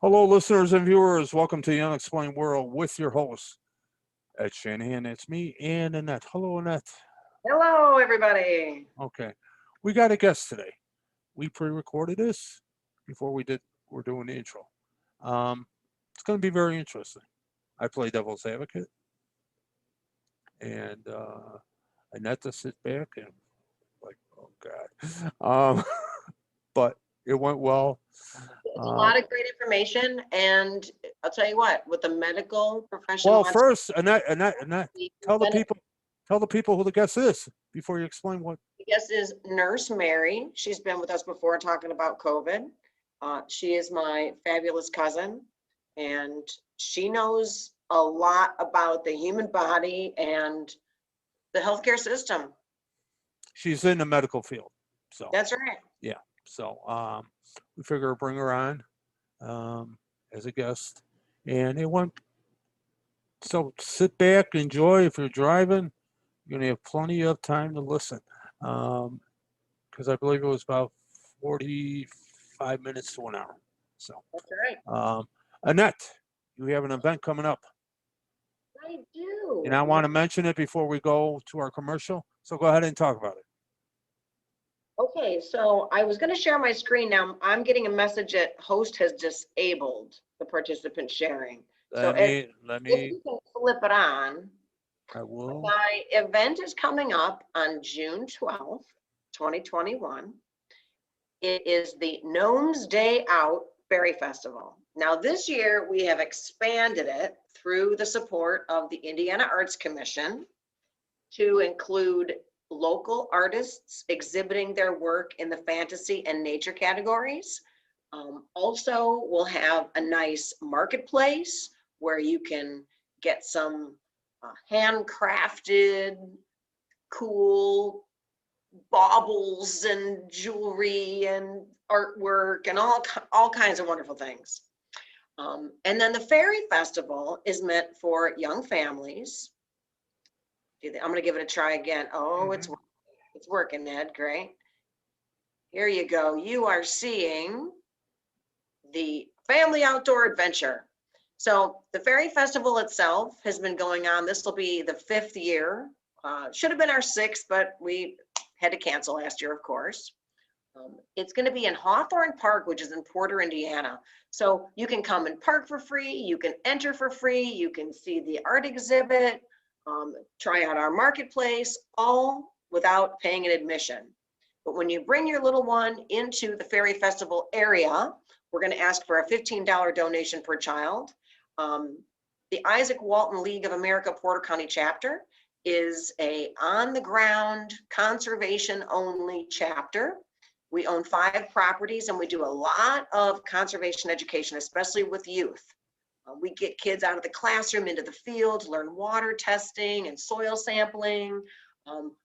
Hello, listeners and viewers. Welcome to the Unexplained World with your host, Ed Shanahan. It's me and Annette. Hello, Annette. Hello, everybody. Okay, we got a guest today. We pre-recorded this before we're doing the intro. It's going to be very interesting. I play devil's advocate, and Annette to sit back and like, oh God. But it went well. It's a lot of great information, and I'll tell you what, with the medical profession. Well, first, Annette, tell the benefit- people who the guest is before you explain what. The guest is Nurse Mary. She's been with us before talking about COVID. She is my fabulous cousin, and she knows a lot about the human body and the healthcare system. She's in the medical field, so That's right. yeah. So we figure bring her on as a guest, and it went. So sit back, enjoy. If you're driving, you're gonna have plenty of time to listen, because I believe it was about 45 minutes to an hour. So That's right. Annette, you have an event coming up, I do. and I want to mention it before we go to our commercial. So go ahead and talk about it. Okay, so I was going to share my screen now. I'm getting a message that host has disabled the participant sharing. Let me. If you can flip it on. I will. My event is coming up on June 12th, 2021. It is the Gnomes Day Out Fairy Festival. Now this year we have expanded it through the support of the Indiana Arts Commission to include local artists exhibiting their work in the fantasy and nature categories. Also, we'll have a nice marketplace where you can get some handcrafted, cool baubles and jewelry and artwork and all kinds of wonderful things. And then the Fairy Festival is meant for young families. I'm going to give it a try again. Oh, it's working, Ed. Great. Here you go. You are seeing the Family Outdoor Adventure. So the Fairy Festival itself has been going on. This will be the 5th year. Should have been our 6th, but we had to cancel last year, of course. It's going to be in Hawthorne Park, which is in Porter, Indiana. So you can come and park for free. You can enter for free. You can see the art exhibit. Try out our marketplace, all without paying an admission. But when you bring your little one into the Fairy Festival area, we're going to ask for a $15 donation per child. The Isaac Walton League of America Porter County chapter is a on-the-ground, conservation-only chapter. We own 5 properties, and we do a lot of conservation education, especially with youth. We get kids out of the classroom into the field to learn water testing and soil sampling.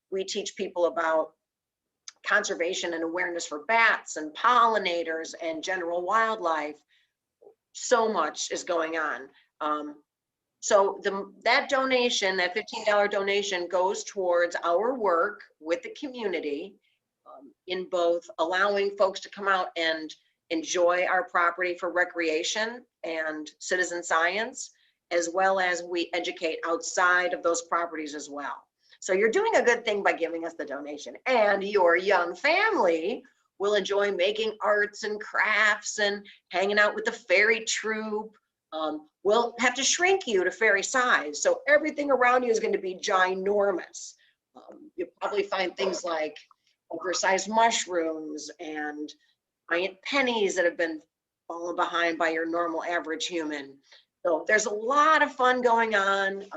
We teach people about conservation and awareness for bats and pollinators and general wildlife. So much is going on. So that donation, that $15 donation, goes towards our work with the community in both allowing folks to come out and enjoy our property for recreation and citizen science, as well as we educate outside of those properties as well. So you're doing a good thing by giving us the donation, and your young family will enjoy making arts and crafts and hanging out with the fairy troupe. We'll have to shrink you to fairy size, so everything around you is going to be ginormous. You'll probably find things like oversized mushrooms and giant pennies that have been fallen behind by your normal average human. So there's a lot of fun going on,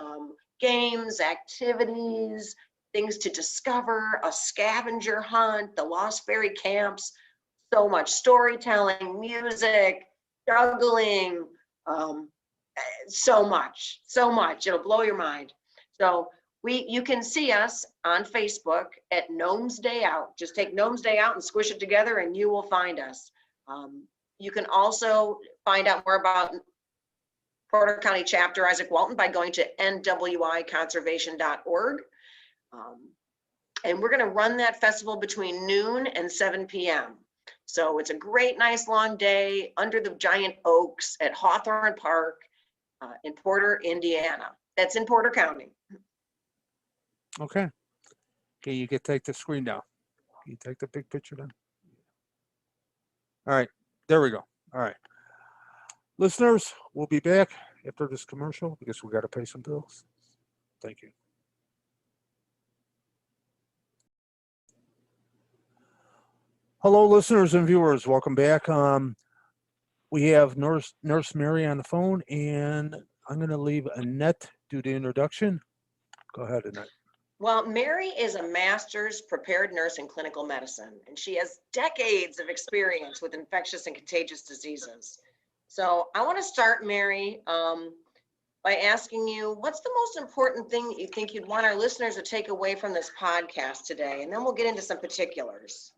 games, activities, things to discover, a scavenger hunt, the Lost Fairy Camps, so much storytelling, music, juggling, so much. It'll blow your mind. So you can see us on Facebook at Gnomes Day Out. Just take Gnomes Day Out and squish it together and you will find us. You can also find out more about Porter County Chapter Isaac Walton by going to nwiconservation.org. And we're going to run that festival between noon and 7 p.m. So it's a great, nice long day under the giant oaks at Hawthorne Park in Porter, Indiana. That's in Porter County. Okay. Okay, you can take the screen down. Can you take the big picture down? All right, there we go. All right. Listeners, we'll be back after this commercial because we got to pay some bills. Thank you. Hello, listeners and viewers. Welcome back. We have Nurse Mary on the phone, and I'm going to leave Annette do the introduction. Go ahead, Annette. Well, Mary is a master's prepared nurse in clinical medicine, and she has decades of experience with infectious and contagious diseases. So I want to start, Mary, by asking you, what's the most important thing that you think you'd want our listeners to take away from this podcast today? And then we'll get into some particulars.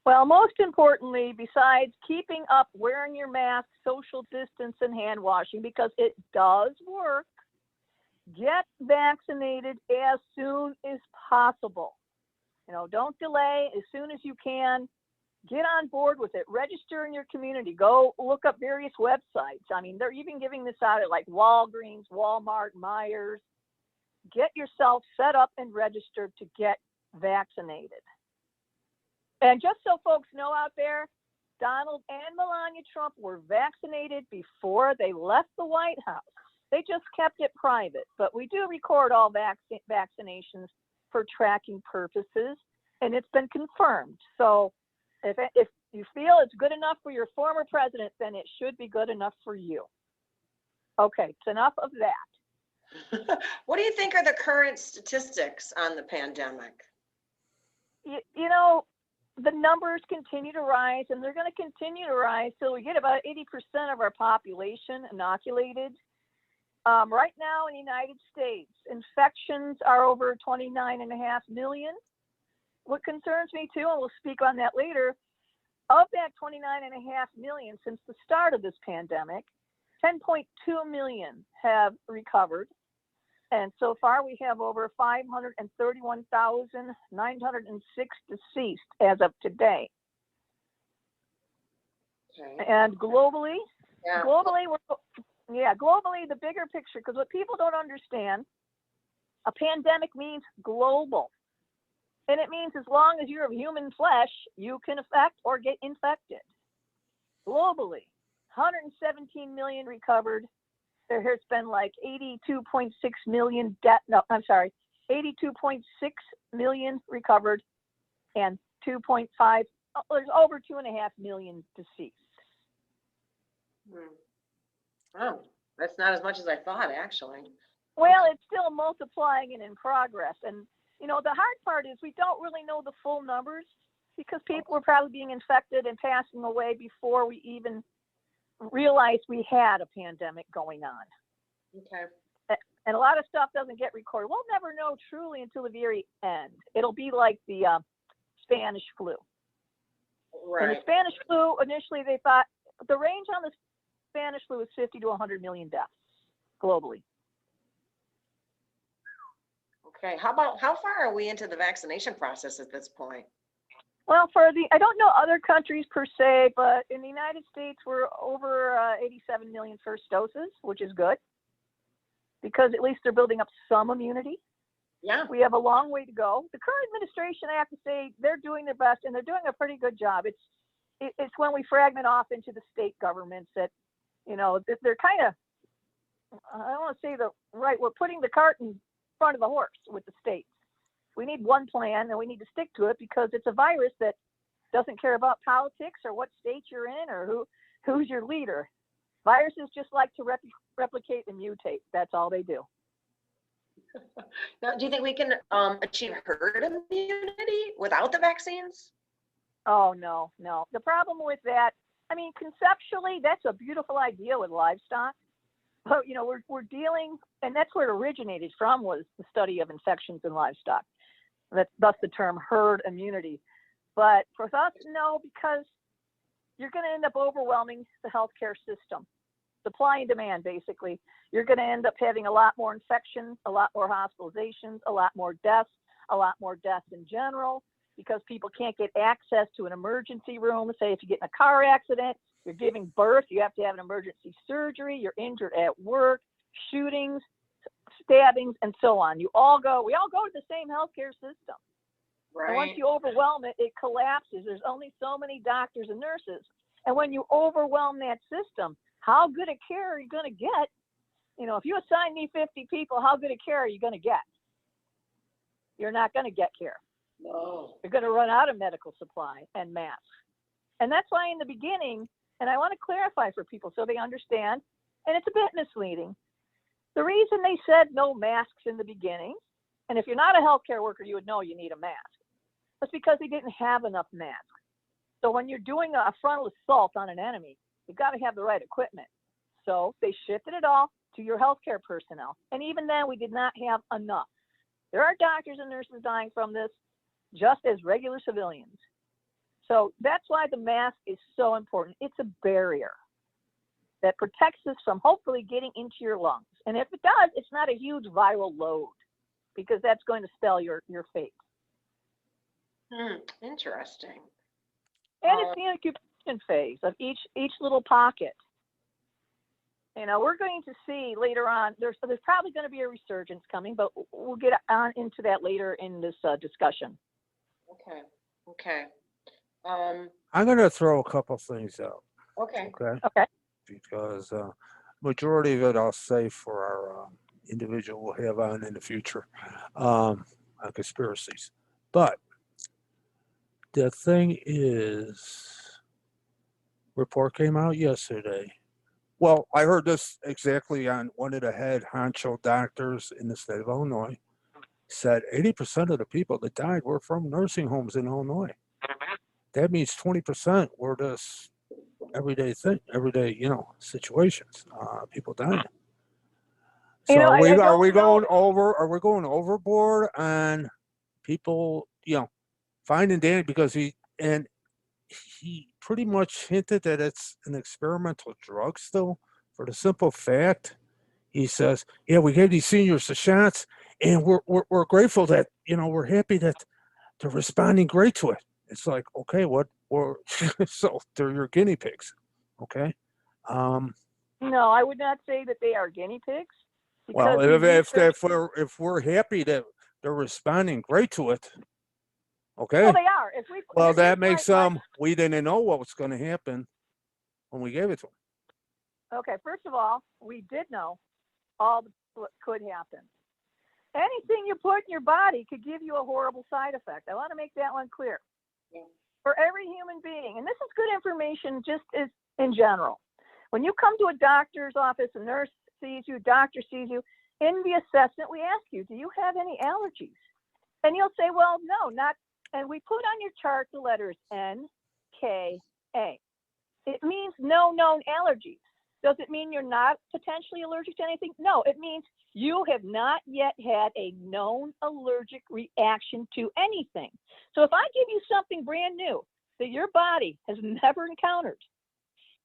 Well, most importantly, besides keeping up wearing your mask, social distance, and hand washing, because it does work, get vaccinated as soon as possible. Don't delay. As soon as you can, get on board with it. Register in your community. Go look up various websites. I mean, they're even giving this out at like Walgreens, Walmart, Myers. Get yourself set up and registered to get vaccinated. And just so folks know out there, Donald and Melania Trump were vaccinated before they left the White House. They just kept it private, but we do record all vaccinations for tracking purposes, and it's been confirmed. So if you feel it's good enough for your former president, then it should be good enough for you. Okay, it's enough of that. What do you think are the current statistics on the pandemic? You know, the numbers continue to rise, and they're going to continue to rise till we get about 80% of our population inoculated. Right now in the United States, infections are over 29.5 million. What concerns me too, and we'll speak on that later, of that 29.5 million since the start of this pandemic, 10.2 million have recovered. And so far we have over 531,906 deceased as of today. Okay. And globally, Yeah. globally, the bigger picture, because what people don't understand, a pandemic means global. And it means as long as you're of human flesh, you can affect or get infected. Globally, 117 million recovered. There has been like 82.6 million 82.6 million recovered, and 2.5, there's over 2.5 million deceased. Oh, that's not as much as I thought, actually. Well, it's still multiplying and in progress. And, the hard part is we don't really know the full numbers because people were probably being infected and passing away before we even realized we had a pandemic going on. Okay. And a lot of stuff doesn't get recorded. We'll never know truly until the very end. It'll be like the Spanish flu. Right. And the Spanish flu, initially they thought the range on the Spanish flu is 50 to 100 million deaths globally. Okay. How far are we into the vaccination process at this point? Well, I don't know other countries per se, but in the United States, we're over 87 million first doses, which is good because at least they're building up some immunity. Yeah. We have a long way to go. The current administration, I have to say, they're doing their best and they're doing a pretty good job. It's when we fragment off into the state governments that, they're kind of, I don't want to say we're putting the cart in front of the horse with the states. We need one plan and we need to stick to it because it's a virus that doesn't care about politics or what state you're in or who's your leader. Viruses just like to replicate and mutate. That's all they do. Now, do you think we can achieve herd immunity without the vaccines? Oh, no. The problem with that, conceptually, that's a beautiful idea with livestock. But, we're dealing, and that's where it originated from, was the study of infections in livestock. That's thus the term herd immunity. But for us, no, because you're going to end up overwhelming the healthcare system. Supply and demand, basically. You're going to end up having a lot more infections, a lot more hospitalizations, a lot more deaths in general. because people can't get access to an emergency room. Say if you get in a car accident, you're giving birth, you have to have an emergency surgery, you're injured at work, shootings, stabbings, and so on. We all go to the same healthcare system. Right. And once you overwhelm it, it collapses. There's only so many doctors and nurses. And when you overwhelm that system, how good a care are you going to get? You know, if you assign me 50 people, how good a care are you going to get? You're not going to get care. No. You're going to run out of medical supply and masks. And that's why in the beginning, and I want to clarify for people so they understand, and it's a bit misleading, the reason they said no masks in the beginning, and if you're not a healthcare worker, you would know you need a mask, was because they didn't have enough masks. So when you're doing a frontal assault on an enemy, you've got to have the right equipment. So they shifted it all to your healthcare personnel. And even then, we did not have enough. There are doctors and nurses dying from this, just as regular civilians. So that's why the mask is so important. It's a barrier that protects us from hopefully getting into your lungs. And if it does, it's not a huge viral load, because that's going to spell your fate. Interesting. And it's the incubation phase of each little pocket. You know, we're going to see later on, there's probably going to be a resurgence coming, but we'll get on into that later in this discussion. Okay. I'm going to throw a couple things out. Okay. Okay. Because majority of it I'll save for our individual we'll have on in the future on conspiracies. But the thing is, report came out yesterday. Well, I heard this exactly on one of the head honcho doctors in the state of Illinois. Said 80% of the people that died were from nursing homes in Illinois. That means 20% were this everyday thing, everyday, situations, people dying. So are we going overboard on people, finding Danny because he pretty much hinted that it's an experimental drug still, for the simple fact he says, yeah, we gave these seniors the shots and we're grateful that, we're happy that they're responding great to it. It's like, okay, so they're your guinea pigs. Okay. No, I would not say that they are guinea pigs. Well, if we're happy that they're responding great to it, okay. Well, they are. Well, that makes we didn't know what was going to happen when we gave it to them. Okay, first of all, we did know all what could happen. Anything you put in your body could give you a horrible side effect. I want to make that one clear. Yeah. For every human being, and this is good information just as in general. When you come to a doctor's office, a nurse sees you, a doctor sees you, in the assessment, we ask you, do you have any allergies? And you'll say, well, no, not. And we put on your chart the letters N, K, A. It means no known allergies. Does it mean you're not potentially allergic to anything? No, it means you have not yet had a known allergic reaction to anything. So if I give you something brand new that your body has never encountered,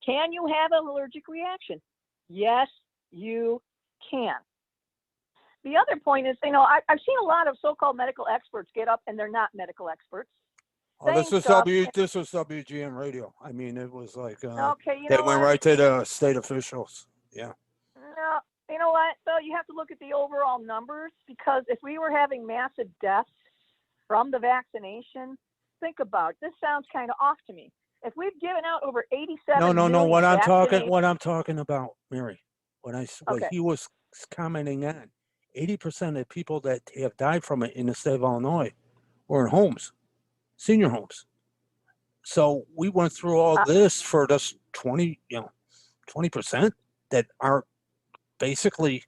can you have an allergic reaction? Yes, you can. The other point is, I've seen a lot of so-called medical experts get up, and they're not medical experts. Oh, this was WGN radio. I mean, it was like okay, they went right to the state officials. Yeah. No, you know what? So you have to look at the overall numbers, because if we were having massive deaths from the vaccination, think about it. This sounds kind of off to me. If we've given out over 87 No. million What I'm talking about, Mary, what he was commenting on, 80% of people that have died from it in the state of Illinois were in homes, senior homes. So we went through all this for this 20% that are basically,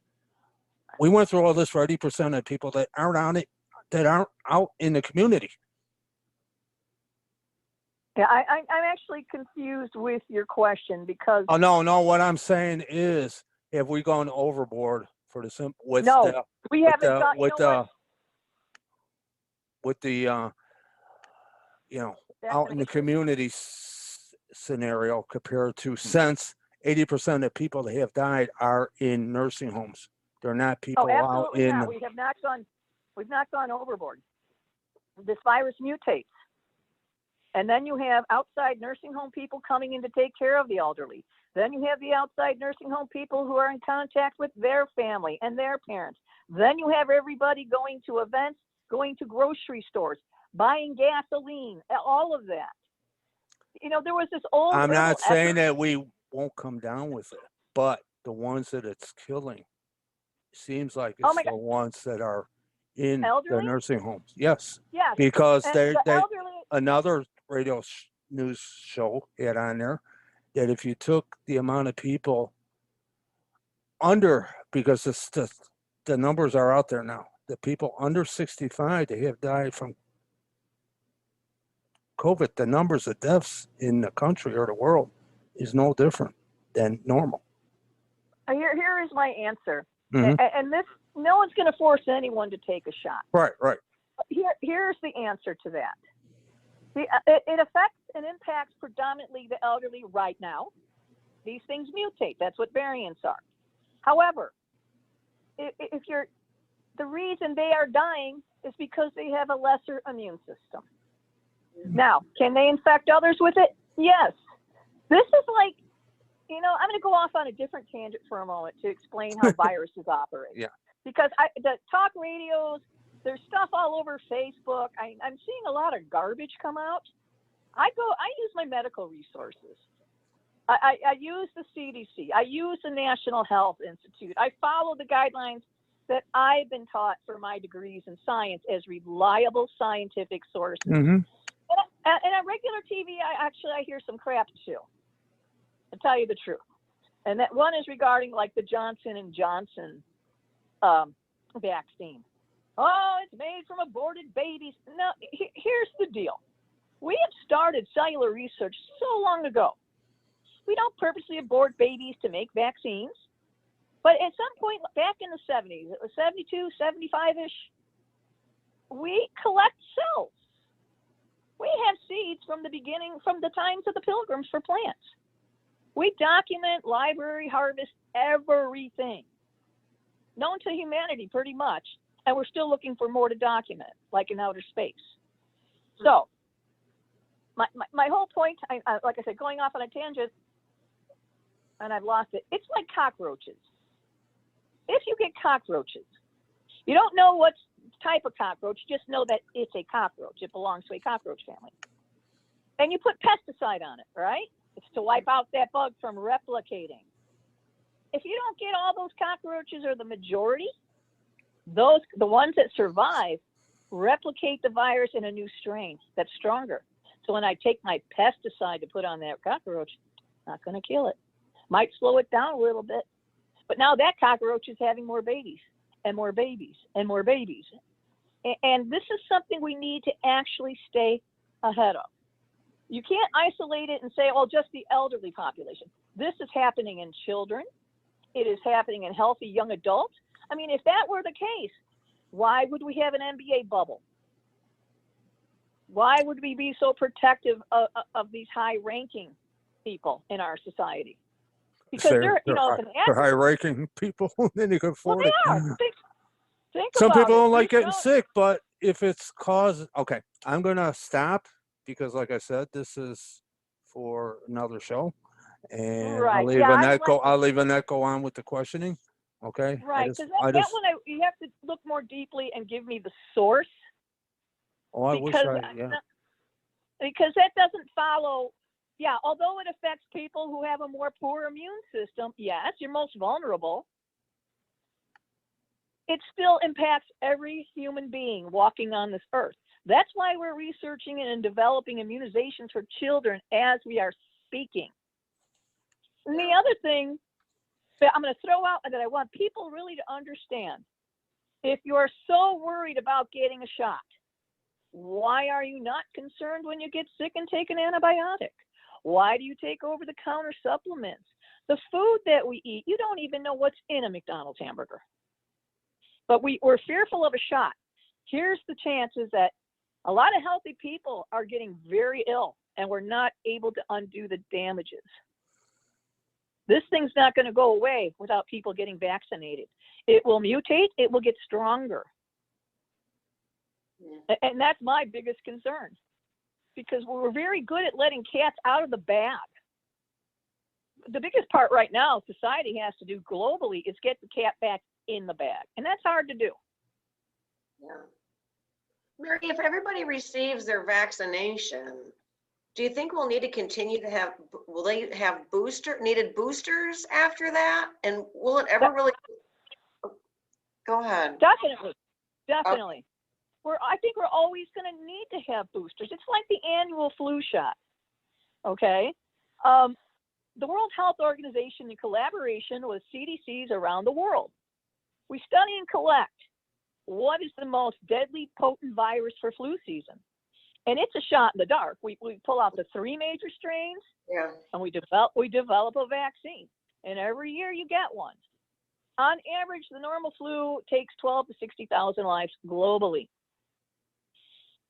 we went through all this for 80% of people that aren't on it, that aren't out in the community. Yeah, I'm actually confused with your question, because oh no, what I'm saying is, have we gone overboard for the simple with no, the, we with haven't the, gone, with the with the out in the community scenario compared to, since 80% of people that have died are in nursing homes. They're not people out in. Not. We've not gone overboard. this virus mutates. And then you have outside nursing home people coming in to take care of the elderly. Then you have the outside nursing home people who are in contact with their family and their parents. Then you have everybody going to events, going to grocery stores, buying gasoline, all of that. You know, there was this old. I'm not herbal saying that we won't come down with it, but the ones that it's killing seems like Oh it's my the God. ones that are in the Elderly? nursing homes. Yes, Yes. because And they the elderly, another radio news show had on there that if you took the amount of people under, because it's the numbers are out there now, the people under 65 they have died from COVID, the numbers of deaths in the country or the world is no different than normal. here is my answer. Mhm. And this, no one's going to force anyone to take a shot. Right. Here's the answer to that. It affects and impacts predominantly the elderly right now. These things mutate. That's what variants are. However, if you're, the reason they are dying is because they have a lesser immune system. Now, can they infect others with it? Yes. This is like, you know, I'm going to go off on a different tangent for a moment to explain how viruses operate. Yeah. Because the talk radios, there's stuff all over Facebook. I'm seeing a lot of garbage come out. I use my medical resources. I use the CDC. I use the National Health Institute. I follow the guidelines that I've been taught for my degrees in science as reliable scientific sources. Mm-hmm. And on regular TV, I hear some crap too, to tell you the truth. And that one is regarding like the Johnson & Johnson vaccine. Oh, it's made from aborted babies. No, here's the deal. We have started cellular research so long ago. We don't purposely abort babies to make vaccines. But at some point back in the 70s, it was 72, 75-ish, we collect cells. We have seeds from the beginning, from the times of the Pilgrims for plants. We document, library, harvest everything known to humanity pretty much, and we're still looking for more to document, like in outer space. So my whole point, like I said, going off on a tangent, and I've lost it, it's like cockroaches. If you get cockroaches, you don't know what type of cockroach, just know that it's a cockroach. It belongs to a cockroach family. And you put pesticide on it, right? It's to wipe out that bug from replicating. If you don't get all those cockroaches or the majority, the ones that survive replicate the virus in a new strain that's stronger. So when I take my pesticide to put on that cockroach, not going to kill it. Might slow it down a little bit. But now that cockroach is having more babies and more babies and more babies. And this is something we need to actually stay ahead of. You can't isolate it and say, oh, just the elderly population. This is happening in children. It is happening in healthy young adults. I mean, if that were the case, why would we have an NBA bubble? Why would we be so protective of these high-ranking people in our society? Because they're high-ranking people, then you can afford it. Well, they are. Think some about people it. don't like getting sick, but if it's caused, okay, I'm gonna stop because, like I said, this is for another show, and right. I'll leave Annette go on with the questioning. Okay. Right, because that one you have to look more deeply and give me the source. Oh, I wish yeah. Because that doesn't follow. Yeah, although it affects people who have a more poor immune system, yes, you're most vulnerable. It still impacts every human being walking on this earth. That's why we're researching and developing immunizations for children as we are speaking. And the other thing that I'm going to throw out that I want people really to understand, if you're so worried about getting a shot, why are you not concerned when you get sick and take an antibiotic? Why do you take over-the-counter supplements? The food that we eat, you don't even know what's in a McDonald's hamburger. But we're fearful of a shot. Here's the chances that a lot of healthy people are getting very ill, and we're not able to undo the damages. This thing's not going to go away without people getting vaccinated. It will mutate. It will get stronger. Yeah. And that's my biggest concern, because we're very good at letting cats out of the bag. The biggest part right now society has to do globally is get the cat back in the bag. And that's hard to do. Yeah. Mary, if everybody receives their vaccination, do you think we'll need to continue to have, will they have needed boosters after that? And will it ever really, go ahead. Definitely. I think we're always going to need to have boosters. It's like the annual flu shot. Okay. The World Health Organization, in collaboration with CDCs around the world, we study and collect what is the most deadly potent virus for flu season. And it's a shot in the dark. We pull out the 3 major strains, Yeah. and we develop a vaccine. And every year you get one. On average, the normal flu takes 12 to 60,000 lives globally.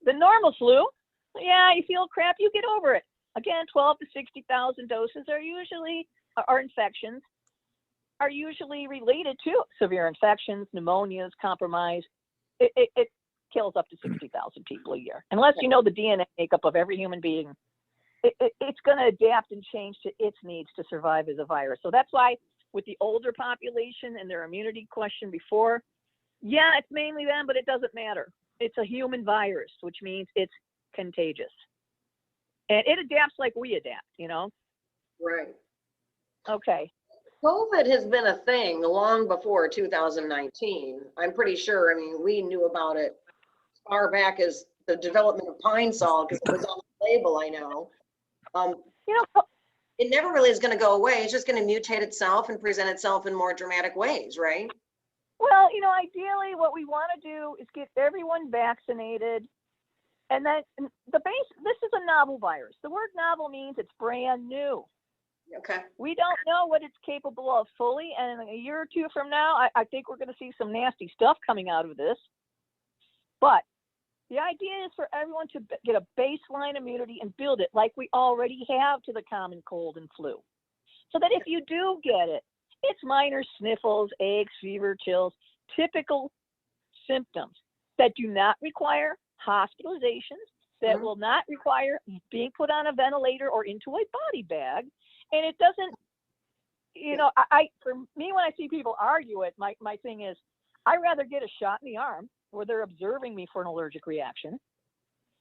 The normal flu, yeah, you feel crap, you get over it. Again, 12 to 60,000 doses are infections, are usually related to severe infections, pneumonias, compromise. It kills up to 60,000 people a year. Unless you know the DNA makeup of every human being, it's going to adapt and change to its needs to survive as a virus. So that's why with the older population and their immunity question before, yeah, it's mainly them, but it doesn't matter. It's a human virus, which means it's contagious. And it adapts like we adapt, you know? Right. Okay. COVID has been a thing long before 2019. I'm pretty sure, I mean, we knew about it as far back as the development of pine sol, because it was on the label, I know. You know, It never really is going to go away. It's just going to mutate itself and present itself in more dramatic ways, right? well, you know, ideally what we want to do is get everyone vaccinated. And then this is a novel virus. The word novel means it's brand new. Okay. We don't know what it's capable of fully. And in a year or two from now, I think we're going to see some nasty stuff coming out of this. But the idea is for everyone to get a baseline immunity and build it like we already have to the common cold and flu. So that if you do get it, it's minor sniffles, aches, fever, chills, typical symptoms that do not require hospitalizations, that will not require being put on a ventilator or into a body bag. And it doesn't, you know, for me, when I see people argue it, my thing is, I'd rather get a shot in the arm where they're observing me for an allergic reaction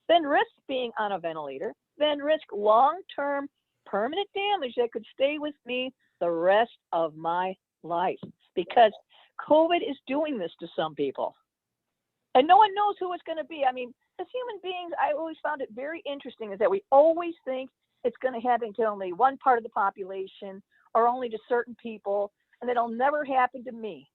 than risk being on a ventilator, than risk long-term permanent damage that could stay with me the rest of my life. Because COVID is doing this to some people. And no one knows who it's going to be. I mean, as human beings, I always found it very interesting is that we always think it's going to happen to only one part of the population or only to certain people, and it'll never happen to me.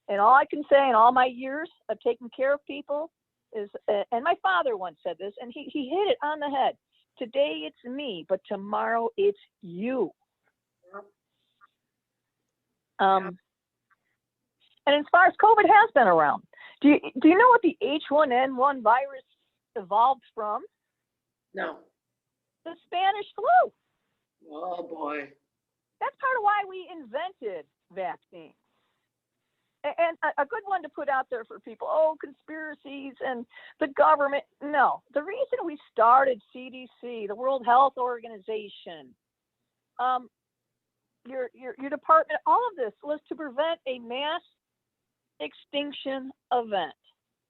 And all I can say in all my years of taking care of people is, and my father once said this, and he hit it on the head. Today it's me, but tomorrow it's you. And as far as COVID has been around, do you know what the H1N1 virus evolved from? No. The Spanish flu. Oh boy. That's part of why we invented vaccines. And a good one to put out there for people, conspiracies and the government. No, the reason we started CDC, the World Health Organization, your department, all of this was to prevent a mass extinction event.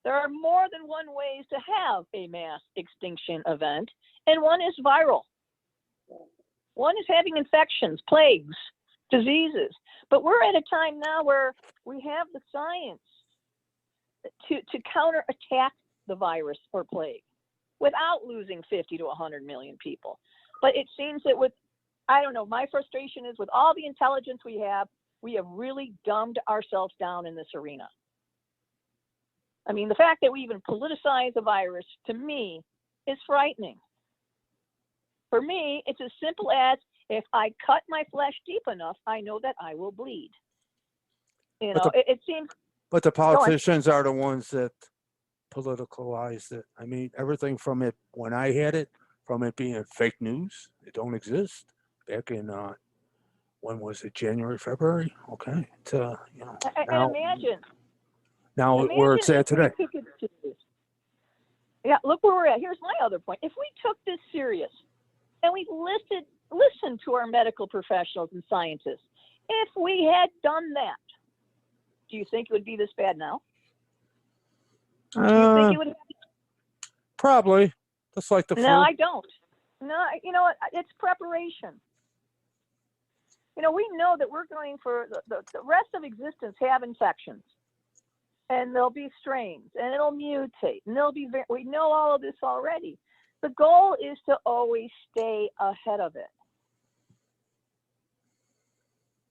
There are more than one ways to have a mass extinction event, and one is viral. One is having infections, plagues, diseases. But we're at a time now where we have the science to counterattack the virus or plague without losing 50 to 100 million people. But it seems that I don't know, my frustration is with all the intelligence we have really dumbed ourselves down in this arena. I mean, the fact that we even politicize a virus, to me, is frightening. For me, it's as simple as, if I cut my flesh deep enough, I know that I will bleed. You know, it seems. But the politicians are the ones that politicalized it. I mean, everything from it, when I had it, from it being fake news, it don't exist, back in, when was it, January, February? Okay, to, And imagine where it's at today. Yeah, look where we're at. Here's my other point. If we took this serious and we listened to our medical professionals and scientists, if we had done that, do you think it would be this bad now? Do you think it would? Probably. Just like the flu. No, I don't. No, you know what? It's preparation. You know, we know that we're going for the rest of existence have infections. And there'll be strains, and it'll mutate, and we know all of this already. The goal is to always stay ahead of it.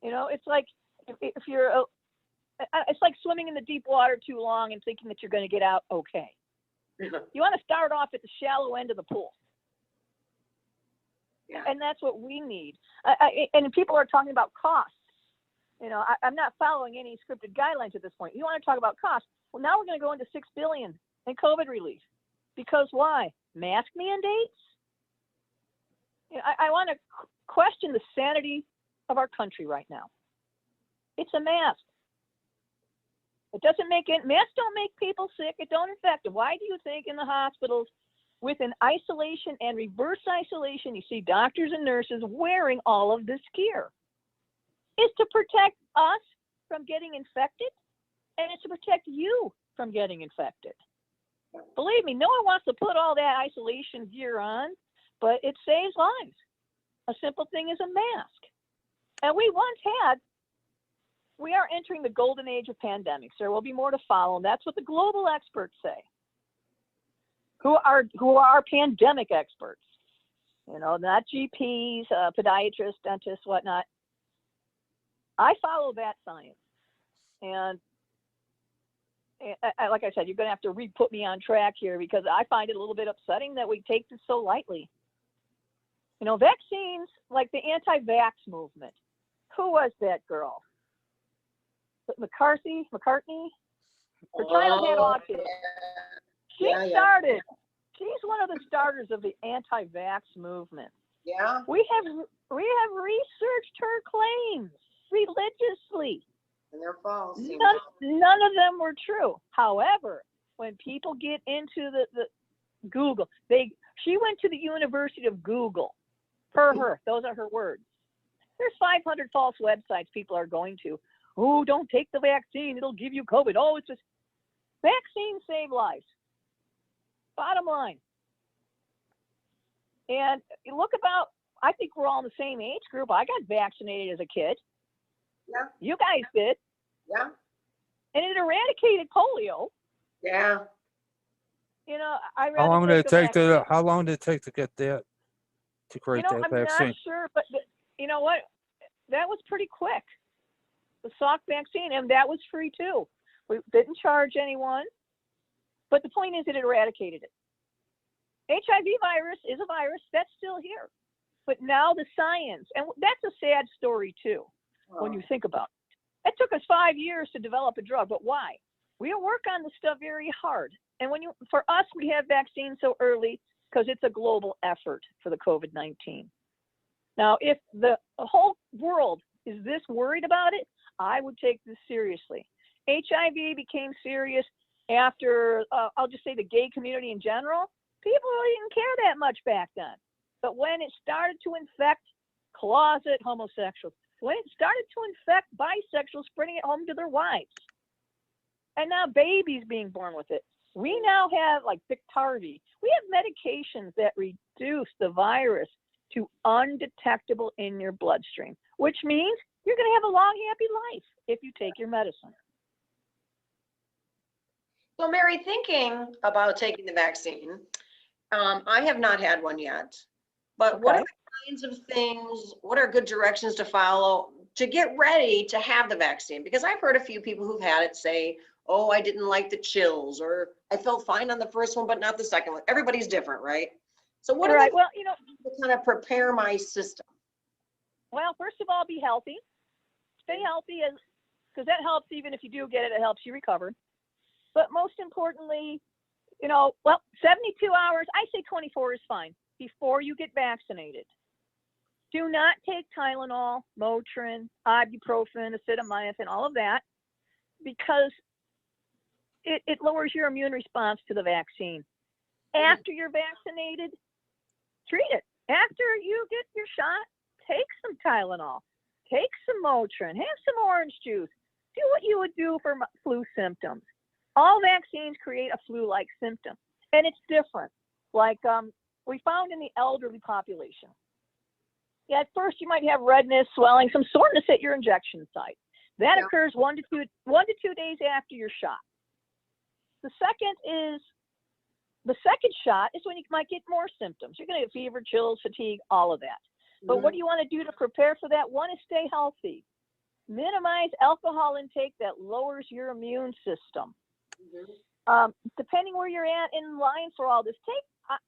You know, it's like if you're, it's like swimming in the deep water too long and thinking that you're going to get out okay. You want to start off at the shallow end of the pool. Yeah. And that's what we need. And people are talking about costs. You know, I'm not following any scripted guidelines at this point. You want to talk about costs? Well, now we're going to go into $6 billion in COVID relief. Because why? Mask mandates? You know, I want to question the sanity of our country right now. It's a mask. It doesn't make it. Masks don't make people sick. It don't infect them. Why do you think in the hospitals with an isolation and reverse isolation, you see doctors and nurses wearing all of this gear? Is to protect us from getting infected, and it's to protect you from getting infected. Believe me, no one wants to put all that isolation gear on, but it saves lives. A simple thing is a mask. And we are entering the golden age of pandemics. There will be more to follow, and that's what the global experts say, who are pandemic experts. You know, not GPs, podiatrists, dentists, whatnot. I follow that science, and like I said, you're going to have to re-put me on track here because I find it a little bit upsetting that we take this so lightly. You know, vaccines, like the anti-vax movement. Who was that girl? McCartney? Her child had autism. She started. She's one of the starters of the anti-vax movement. Yeah. We have researched her claims religiously. And they're false. None of them were true. However, when people get into the Google, she went to the University of Google. Per her, those are her words. There's 500 false websites people are going to. Oh, don't take the vaccine. It'll give you COVID. Oh, it's just vaccines save lives. Bottom line. And look about, I think we're all in the same age group. I got vaccinated as a kid. Yeah. You guys did. Yeah. And it eradicated polio. Yeah. You know, How long did it take to get that, to create that I'm vaccine? not sure, but you know what? That was pretty quick. The Salk vaccine, and that was free too. We didn't charge anyone. But the point is it eradicated it. HIV virus is a virus that's still here. But now the science, and that's a sad story too, when you think about it. It took us 5 years to develop a drug, but why? We work on the stuff very hard. And for us, we have vaccines so early because it's a global effort for the COVID-19. Now, if the whole world is this worried about it, I would take this seriously. HIV became serious after, I'll just say the gay community in general. People really didn't care that much back then. But when it started to infect closet homosexuals, when it started to infect bisexuals, bringing it home to their wives, and now babies being born with it. We now have like Biktarvy. We have medications that reduce the virus to undetectable in your bloodstream, which means you're going to have a long, happy life if you take your medicine. So Mary, thinking about taking the vaccine, I have not had one yet, but what are the kinds of things, what are good directions to follow to get ready to have the vaccine? Because I've heard a few people who've had it say, oh, I didn't like the chills, or I felt fine on the first one, but not the second one. Everybody's different, right? So what are Well, you know, to kind of prepare my system? Well, first of all, be healthy. Stay healthy, because that helps. Even if you do get it, it helps you recover. But most importantly, 72 hours, I say 24 is fine, before you get vaccinated. Do not take Tylenol, Motrin, ibuprofen, acetaminophen, all of that, because it lowers your immune response to the vaccine. after you're vaccinated, treat it. After you get your shot, take some Tylenol, take some Motrin, have some orange juice. Do what you would do for flu symptoms. All vaccines create a flu-like symptom, and it's different. Like we found in the elderly population. Yeah, at first you might have redness, swelling, some soreness at your injection site. That occurs 1 to 2 days after your shot. The second shot is when you might get more symptoms. You're going to get fever, chills, fatigue, all of that. But what do you want to do to prepare for that? One is stay healthy. Minimize alcohol intake that lowers your immune system. Depending where you're at in line for all this,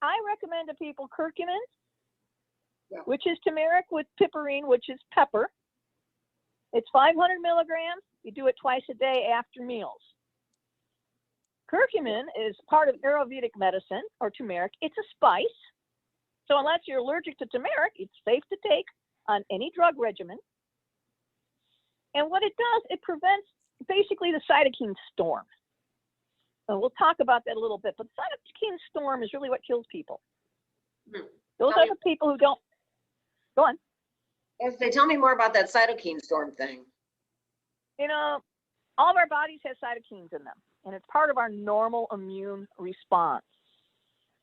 I recommend to people curcumin, which is turmeric with piperine, which is pepper. It's 500 milligrams. You do it twice a day after meals. Curcumin is part of Ayurvedic medicine, or turmeric. It's a spice. So unless you're allergic to turmeric, it's safe to take on any drug regimen. And what it does, it prevents basically the cytokine storm. And we'll talk about that a little bit, but the cytokine storm is really what kills people. Those are the people who don't. Go on. Yes, they tell me more about that cytokine storm thing. You know, all of our bodies have cytokines in them, and it's part of our normal immune response.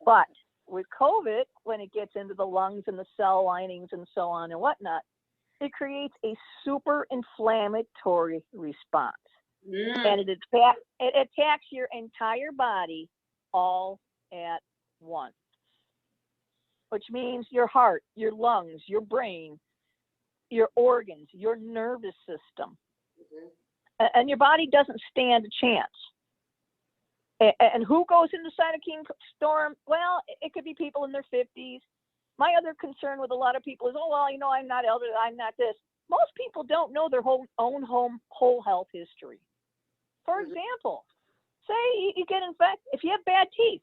But with COVID, when it gets into the lungs and the cell linings and so on and whatnot, it creates a super inflammatory response. And it attacks your entire body all at once, which means your heart, your lungs, your brain, your organs, your nervous system. And your body doesn't stand a chance. And who goes into cytokine storm? Well, it could be people in their 50s. My other concern with a lot of people is, oh, well, you know, I'm not elderly, I'm not this. Most people don't know their whole health history. For example, say you get infected, if you have bad teeth,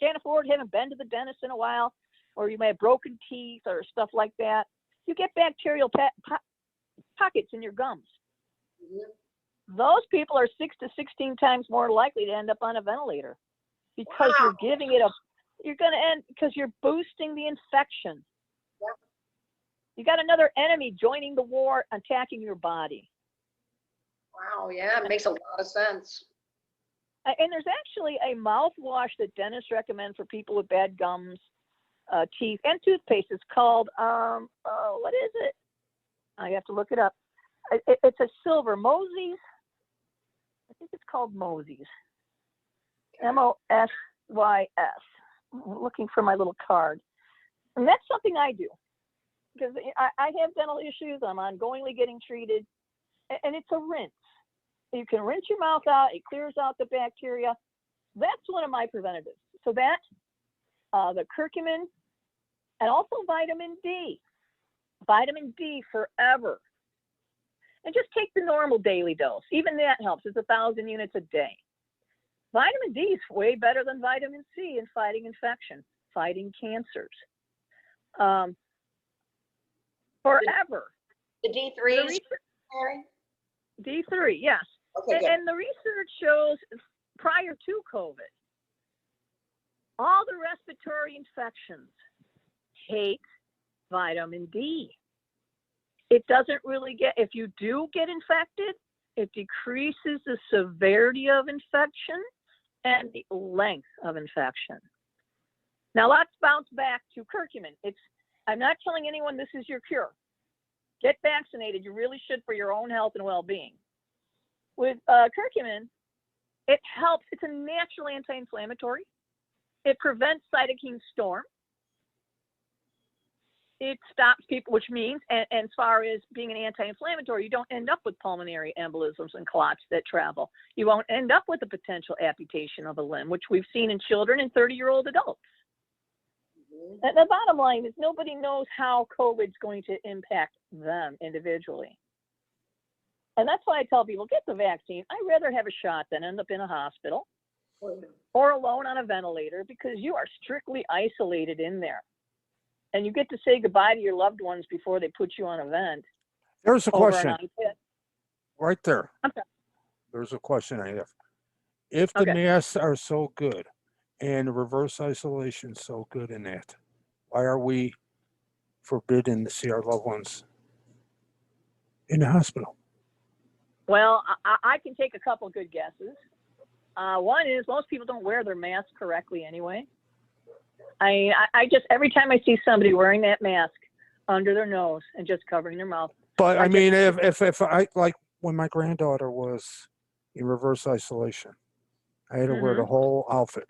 can't afford, haven't been to the dentist in a while, or you may have broken teeth or stuff like that, you get bacterial pockets in your gums. Those people are 6 to 16 times more likely to end up on a ventilator because you're giving it you're going to end because you're boosting the infection. You got another enemy joining the war, attacking your body. Wow, yeah, it makes a lot of sense. And there's actually a mouthwash that dentists recommend for people with bad gums, teeth, and toothpaste. It's called, what is it? I have to look it up. It's a silver, Mosey's. I think it's called Mosey's. Mossys. I'm looking for my little card. And that's something I do. Because I have dental issues. I'm ongoingly getting treated. And it's a rinse. You can rinse your mouth out. It clears out the bacteria. That's one of my preventatives. So that, the curcumin, and also vitamin D. Vitamin D forever. And just take the normal daily dose. Even that helps. It's 1,000 units a day. Vitamin D is way better than vitamin C in fighting infection, fighting cancers. Forever. The D3s? D3, yes. Okay, and the research shows prior to COVID, all the respiratory infections take vitamin D. It doesn't really if you do get infected, it decreases the severity of infection and the length of infection. Now let's bounce back to curcumin. I'm not telling anyone this is your cure. Get vaccinated. You really should for your own health and well-being. With curcumin, it helps. It's a natural anti-inflammatory. It prevents cytokine storm. It stops people, which means, and as far as being an anti-inflammatory, you don't end up with pulmonary embolisms and clots that travel. You won't end up with a potential amputation of a limb, which we've seen in children and 30-year-old adults. And the bottom line is nobody knows how COVID's going to impact them individually. And that's why I tell people, get the vaccine. I'd rather have a shot than end up in a hospital or alone on a ventilator, because you are strictly isolated in there. And you get to say goodbye to your loved ones before they put you on a vent. There's a question right there. Okay. There's a question I have. If the masks are so good, and reverse isolation so good in that? Why are we forbidden to see our loved ones in the hospital? Well, I can take a couple good guesses. One is most people don't wear their mask correctly anyway. I just, every time I see somebody wearing that mask under their nose and just covering their mouth. But I mean, if I, like when my granddaughter was in reverse isolation, I had to wear the whole outfit.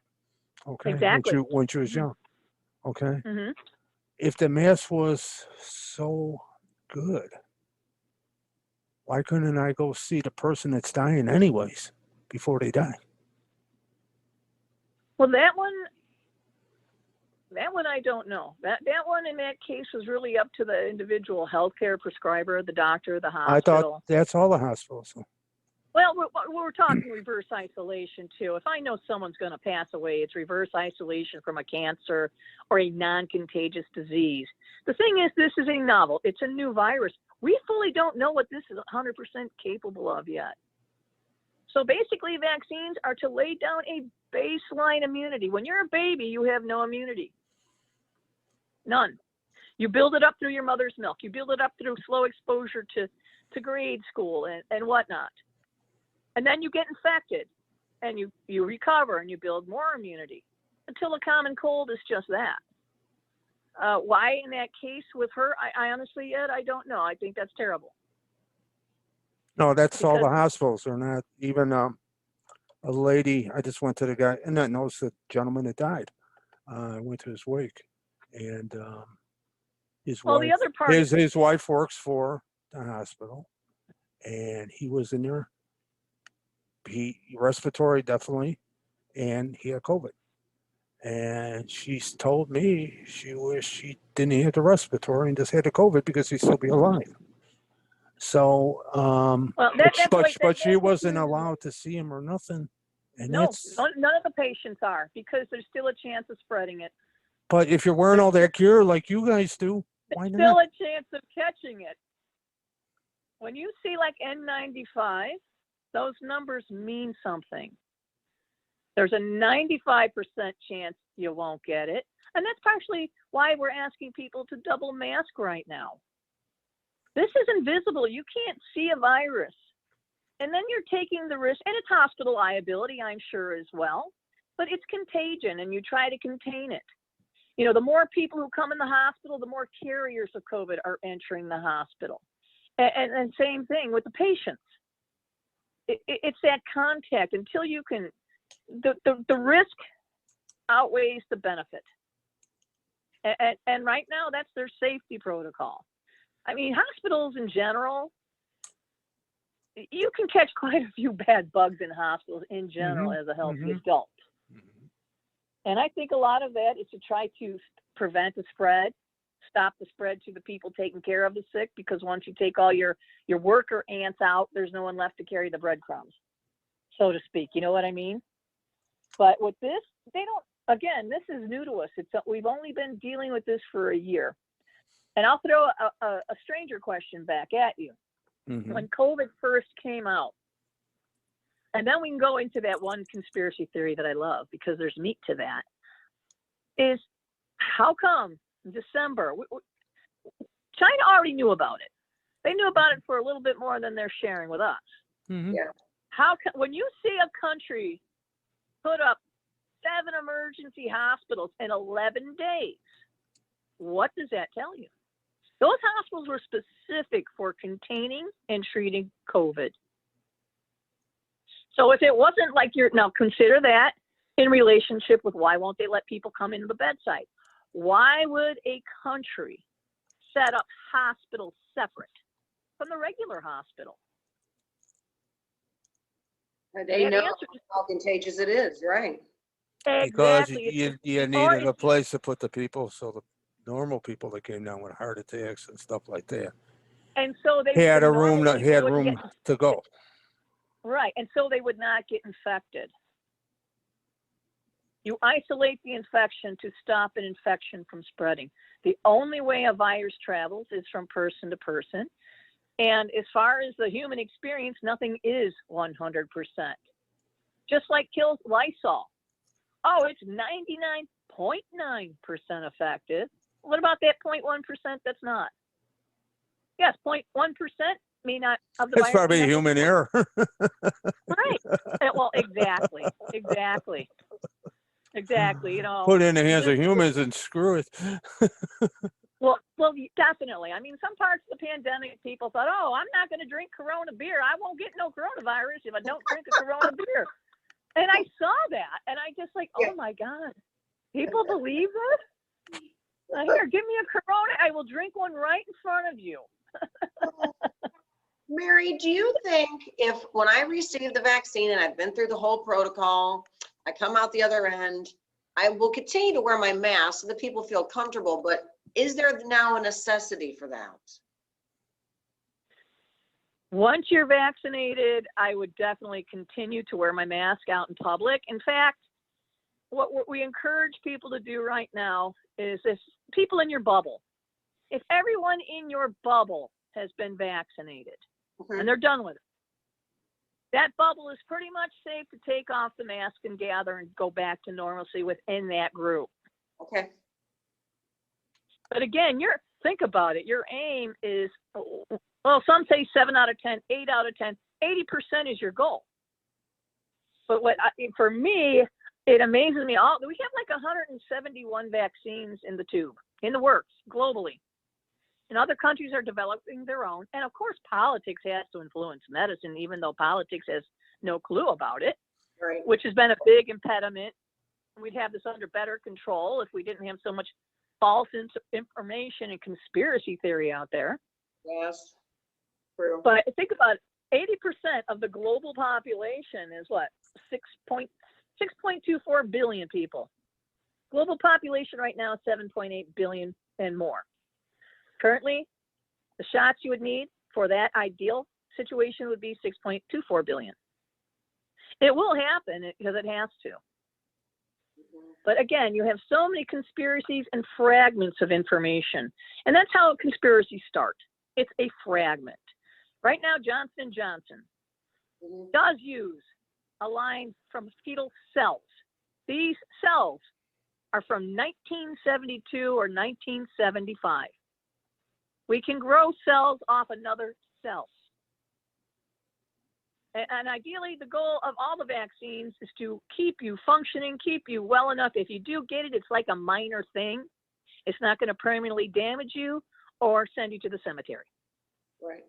Okay. Exactly. When she was young. Okay. Mm-hmm. If the mask was so good, why couldn't I go see the person that's dying anyways before they die? Well, that one I don't know. That one in that case was really up to the individual healthcare prescriber, the doctor, the hospital. I thought that's all the hospitals. Well, we're talking reverse isolation too. If I know someone's going to pass away, it's reverse isolation from a cancer or a non-contagious disease. The thing is, this is a novel. It's a new virus. We fully don't know what this is 100% capable of yet. So basically, vaccines are to lay down a baseline immunity. When you're a baby, you have no immunity. None. You build it up through your mother's milk. You build it up through slow exposure to grade school and whatnot. And then you get infected and you recover and you build more immunity until a common cold is just that. Why in that case with her, I honestly, Ed, I don't know. I think that's terrible. No, that's all the hospitals. They're not even a lady. I just went to the guy, and I noticed the gentleman that died. I went to his wake, and his wife. The other part his wife works for the hospital, and he was in there. He respiratory definitely, and he had COVID. And she's told me she wished she didn't have the respiratory and just had the COVID because he'd still be alive. So, but she wasn't allowed to see him or nothing. And no, none of the patients are, because there's still a chance of spreading it. But if you're wearing all that gear like you guys do, why not? There's still a chance of catching it. When you see like N95, those numbers mean something. There's a 95% chance you won't get it. And that's partially why we're asking people to double mask right now. This is invisible. You can't see a virus. And then you're taking the risk, and it's hospital liability, I'm sure, as well. But it's contagion, and you try to contain it. You know, the more people who come in the hospital, the more carriers of COVID are entering the hospital. And same thing with the patients. It's that contact. Until you can, the risk outweighs the benefit. And right now, that's their safety protocol. I mean, hospitals in general, you can catch quite a few bad bugs in hospitals in general as a healthy adult. And I think a lot of that is to try to prevent the spread, stop the spread to the people taking care of the sick, because once you take all your worker ants out, there's no one left to carry the breadcrumbs, so to speak. You know what I mean? But with this, they don't, again, this is new to us. We've only been dealing with this for a year. And I'll throw a stranger question back at you. When COVID first came out, and then we can go into that one conspiracy theory that I love, because there's meat to that, is how come in December, China already knew about it. They knew about it for a little bit more than they're sharing with us. Yeah. When you see a country put up 7 emergency hospitals in 11 days, what does that tell you? Those hospitals were specific for containing and treating COVID. So if it wasn't like now consider that in relationship with why won't they let people come into the bedside? Why would a country set up hospitals separate from the regular hospital? They know how contagious it is, right? Exactly. Because you needed a place to put the people, so the normal people that came down with heart attacks and stuff like that. And so they had room to go. Right. And so they would not get infected. You isolate the infection to stop an infection from spreading. The only way a virus travels is from person to person. And as far as the human experience, nothing is 100%. Just like kills Lysol. oh, it's 99.9% effective. What about that 0.1% that's not? Yes, 0.1% may not of the It's virus. probably human error. Right. Well, exactly. You know. Put it in the hands of humans and screw it. Well, definitely. I mean, some parts of the pandemic, people thought, oh, I'm not going to drink Corona beer. I won't get no coronavirus if I don't drink a Corona beer. And I saw that, and I just like, oh my God, people believe this? Here, give me a Corona. I will drink one right in front of you. Mary, do you think if when I receive the vaccine and I've been through the whole protocol, I come out the other end, I will continue to wear my mask so that people feel comfortable, but is there now a necessity for that? Once you're vaccinated, I would definitely continue to wear my mask out in public. In fact, what we encourage people to do right now is if people in your bubble, if everyone in your bubble has been vaccinated and they're done with it, that bubble is pretty much safe to take off the mask and gather and go back to normalcy within that group. Okay. But again, think about it. Your aim is, well, some say 7 out of 10, 8 out of 10, 80% is your goal. But for me, it amazes me. We have like 171 vaccines in the tube, in the works, globally. And other countries are developing their own. And of course, politics has to influence medicine, even though politics has no clue about it, Right. which has been a big impediment. We'd have this under better control if we didn't have so much false information and conspiracy theory out there. Yes. True. But think about it, 80% of the global population is what? 6.24 billion people. Global population right now is 7.8 billion and more. Currently, the shots you would need for that ideal situation would be 6.24 billion. It will happen because it has to. But again, you have so many conspiracies and fragments of information. And that's how conspiracies start. It's a fragment. Right now, Johnson & Johnson does use a line from fetal cells. These cells are from 1972 or 1975. We can grow cells off another cell. And ideally, the goal of all the vaccines is to keep you functioning, keep you well enough. If you do get it, it's like a minor thing. It's not going to permanently damage you or send you to the cemetery. Right.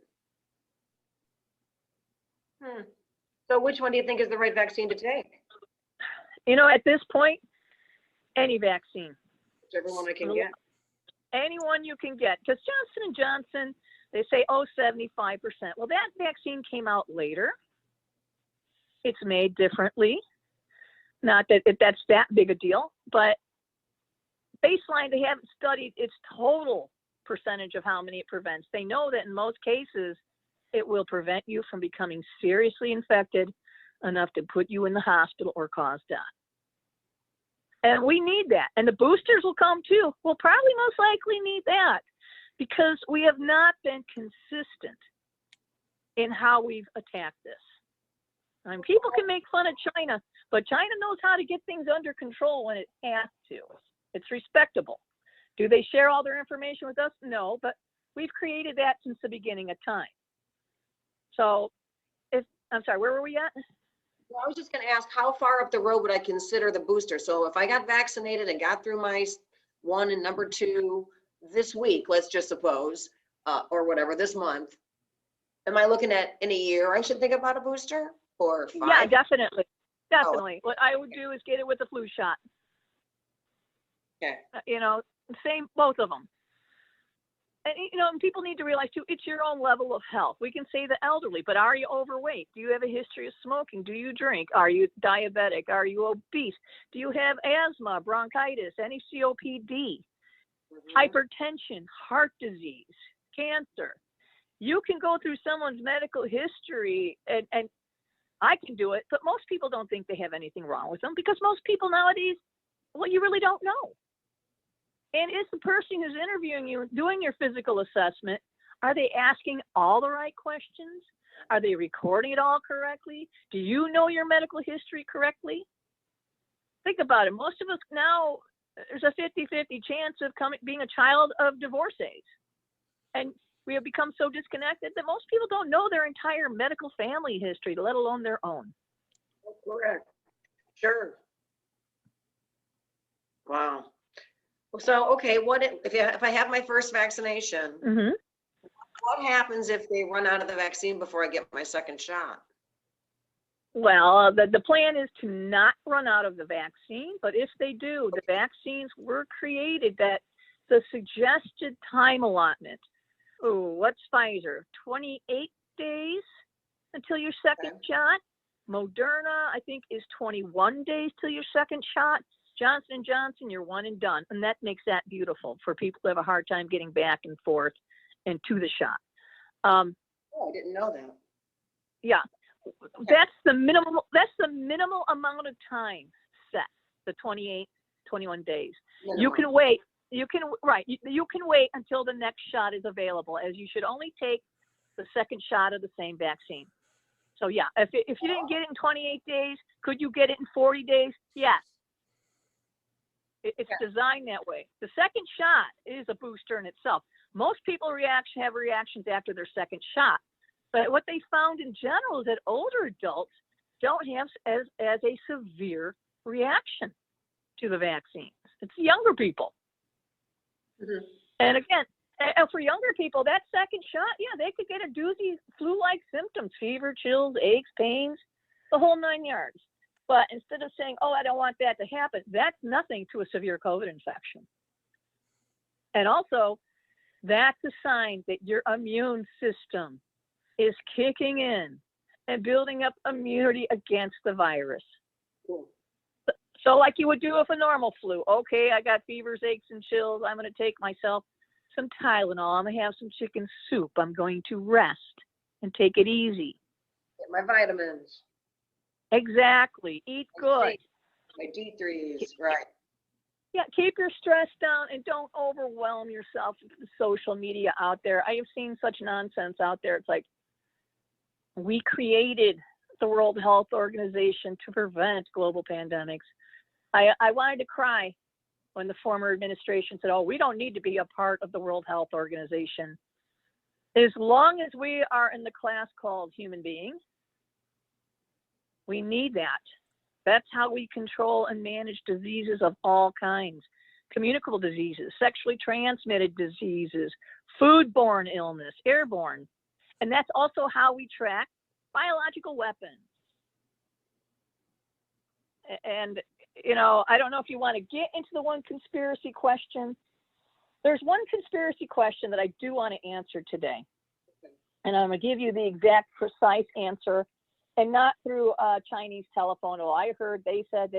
So which one do you think is the right vaccine to take? You know, at this point, any vaccine. Whichever one I can get. Anyone you can get. Because Johnson & Johnson, they say, 75%. Well, that vaccine came out later. It's made differently. Not that that's that big a deal, but baseline, they haven't studied its total percentage of how many it prevents. They know that in most cases, it will prevent you from becoming seriously infected enough to put you in the hospital or cause death. And we need that. And the boosters will come too. We'll probably most likely need that because we have not been consistent in how we've attacked this. I mean, people can make fun of China, but China knows how to get things under control when it has to. It's respectable. Do they share all their information with us? No, but we've created that since the beginning of time. So, I'm sorry, where were we at? Well, I was just going to ask, how far up the road would I consider the booster? So if I got vaccinated and got through my 1 and number 2 this week, let's just suppose, or whatever, this month, am I looking at in a year I should think about a booster or 5? Yeah, definitely. Definitely. What I would do is get it with the flu shot. Okay. You know, same, both of them. And, you know, people need to realize too, it's your own level of health. We can say the elderly, but are you overweight? Do you have a history of smoking? Do you drink? Are you diabetic? Are you obese? Do you have asthma, bronchitis, any COPD, hypertension, heart disease, cancer? You can go through someone's medical history and I can do it, but most people don't think they have anything wrong with them because most people nowadays, well, you really don't know. And is the person who's interviewing you doing your physical assessment, are they asking all the right questions? Are they recording it all correctly? Do you know your medical history correctly? think about it. Most of us now, there's a 50-50 chance of being a child of divorcees. And we have become so disconnected that most people don't know their entire medical family history, let alone their own. Correct. Sure. Wow. So, okay, what if I have my first vaccination, Mm-hmm. what happens if they run out of the vaccine before I get my second shot? Well, the plan is to not run out of the vaccine, but if they do, the vaccines were created that the suggested time allotment. Oh, what's Pfizer? 28 days until your second shot. Moderna, I think, is 21 days till your second shot. Johnson & Johnson, you're one and done. And that makes that beautiful for people who have a hard time getting back and forth and to the shot. Oh, I didn't know that. Yeah, that's the minimal amount of time set, the 28, 21 days. Minimum. You can wait. You can wait until the next shot is available, as you should only take the second shot of the same vaccine. So yeah, if you didn't get it in 28 days, could you get it in 40 days? Yes. It's designed that way. The second shot is a booster in itself. Most people have reactions after their second shot. But what they found in general is that older adults don't have as a severe reaction to the vaccines. It's younger people. Mm-hmm. And again, for younger people, that second shot, yeah, they could get a doozy flu-like symptoms, fever, chills, aches, pains, the whole 9 yards. But instead of saying, oh, I don't want that to happen, that's nothing to a severe COVID infection. And also, that's a sign that your immune system is kicking in and building up immunity against the virus. Cool. So like you would do with a normal flu. Okay, I got fevers, aches, and chills. I'm going to take myself some Tylenol. I'm going to have some chicken soup. I'm going to rest and take it easy. Get my vitamins. Exactly. Eat good. My D3s, right. Yeah, keep your stress down and don't overwhelm yourself with the social media out there. I have seen such nonsense out there. It's like, we created the World Health Organization to prevent global pandemics. I wanted to cry when the former administration said, oh, we don't need to be a part of the World Health Organization. As long as we are in the class called human beings, we need that. That's how we control and manage diseases of all kinds. Communicable diseases, sexually transmitted diseases, foodborne illness, airborne. And that's also how we track biological weapons. And, you know, I don't know if you want to get into the one conspiracy question. There's one conspiracy question that I do want to answer today. And I'm going to give you the exact precise answer, and not through a Chinese telephone. Oh, I heard, they said.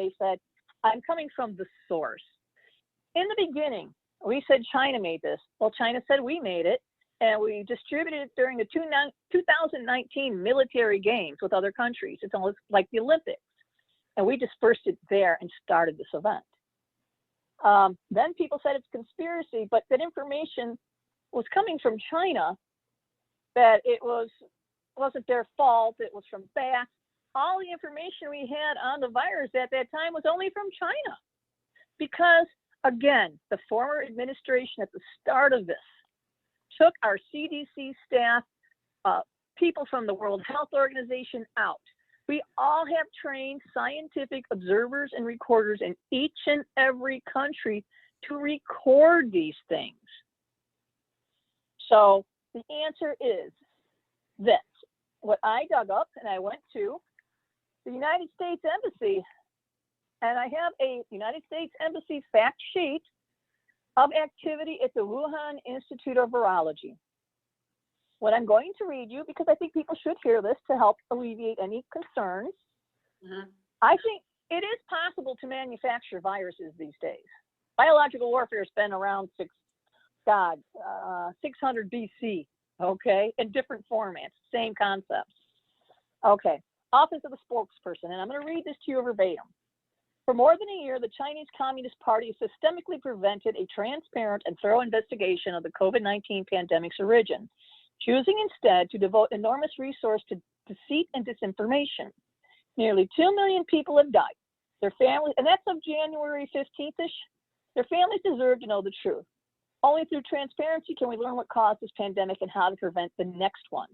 I'm coming from the source. In the beginning, we said China made this. Well, China said we made it, and we distributed it during the 2019 military games with other countries. It's almost like the Olympics. And we dispersed it there and started this event. Then people said it's conspiracy, but that information was coming from China, that it wasn't their fault, it was from facts. All the information we had on the virus at that time was only from China. Because, again, the former administration at the start of this took our CDC staff, people from the World Health Organization out. We all have trained scientific observers and recorders in each and every country to record these things. So the answer is this. What I dug up, and I went to the United States Embassy, and I have a United States Embassy fact sheet of activity at the Wuhan Institute of Virology. What I'm going to read you, because I think people should hear this to help alleviate any concerns. Mm-hmm. I think it is possible to manufacture viruses these days. Biological warfare has been around 600 BC, okay, in different formats, same concepts. Okay, Office of the Spokesperson, and I'm going to read this to you verbatim. For more than a year, the Chinese Communist Party systemically prevented a transparent and thorough investigation of the COVID-19 pandemic's origin, choosing instead to devote enormous resources to deceit and disinformation. Nearly 2 million people have died. Their families, and that's of January 15th-ish, their families deserve to know the truth. Only through transparency can we learn what caused this pandemic and how to prevent the next one.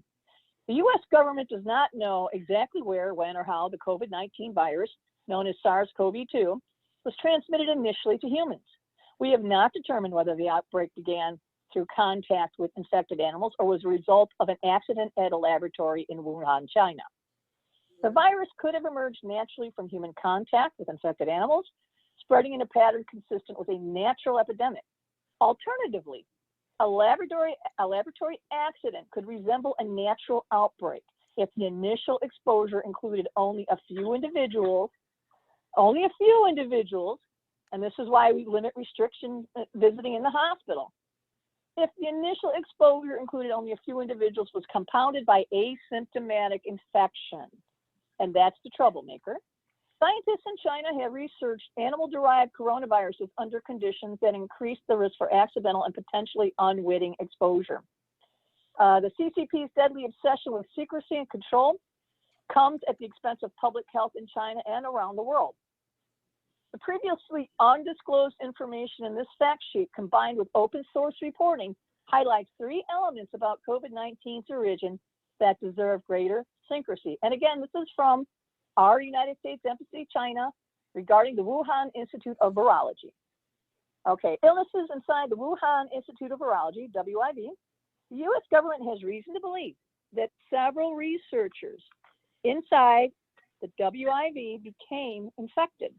The US government does not know exactly where, when, or how the COVID-19 virus, known as SARS-CoV-2, was transmitted initially to humans. We have not determined whether the outbreak began through contact with infected animals or was a result of an accident at a laboratory in Wuhan, China. The virus could have emerged naturally from human contact with infected animals, spreading in a pattern consistent with a natural epidemic. Alternatively, a laboratory accident could resemble a natural outbreak if the initial exposure included only a few individuals, and this is why we limit restrictions visiting in the hospital. If the initial exposure included only a few individuals was compounded by asymptomatic infection, and that's the troublemaker, scientists in China have researched animal-derived coronaviruses under conditions that increase the risk for accidental and potentially unwitting exposure. The CCP's deadly obsession with secrecy and control comes at the expense of public health in China and around the world. The previously undisclosed information in this fact sheet, combined with open source reporting, highlights 3 elements about COVID-19's origin that deserve greater secrecy. And again, this is from our United States Embassy, China, regarding the Wuhan Institute of Virology. Okay, illnesses inside the Wuhan Institute of Virology, WIV. The US government has reason to believe that several researchers inside the WIV became infected.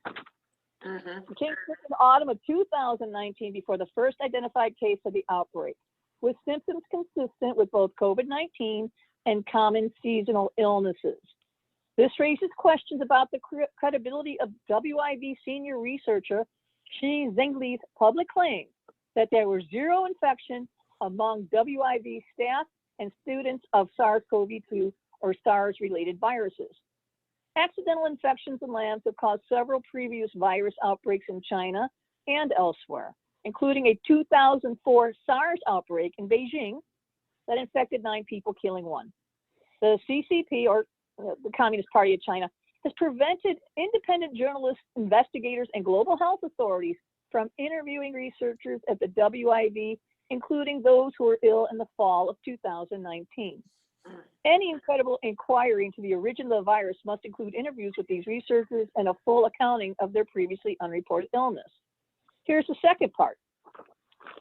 Became sick in the autumn of 2019 before the first identified case of the outbreak, with symptoms consistent with both COVID-19 and common seasonal illnesses. This raises questions about the credibility of WIV senior researcher Shi Zhengli's public claim that there was 0 infection among WIV staff and students of SARS-CoV-2 or SARS-related viruses. Accidental infections in labs have caused several previous virus outbreaks in China and elsewhere, including a 2004 SARS outbreak in Beijing that infected 9 people, killing 1. The CCP, or the Communist Party of China, has prevented independent journalists, investigators, and global health authorities from interviewing researchers at the WIV, including those who were ill in the fall of 2019. Any incredible inquiry into the origin of the virus must include interviews with these researchers and a full accounting of their previously unreported illness. Here's the second part.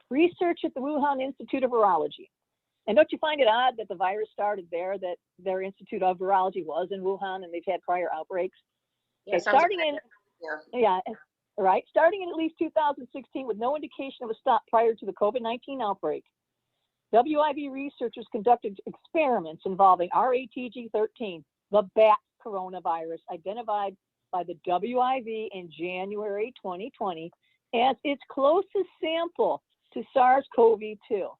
Research at the Wuhan Institute of Virology. And don't you find it odd that the virus started there, that their Institute of Virology was in Wuhan and they've had prior outbreaks? Yeah, starting in at least 2016 with no indication of a stop prior to the COVID-19 outbreak. WIV researchers conducted experiments involving RATG13, the bat coronavirus, identified by the WIV in January 2020 as its closest sample to SARS-CoV-2.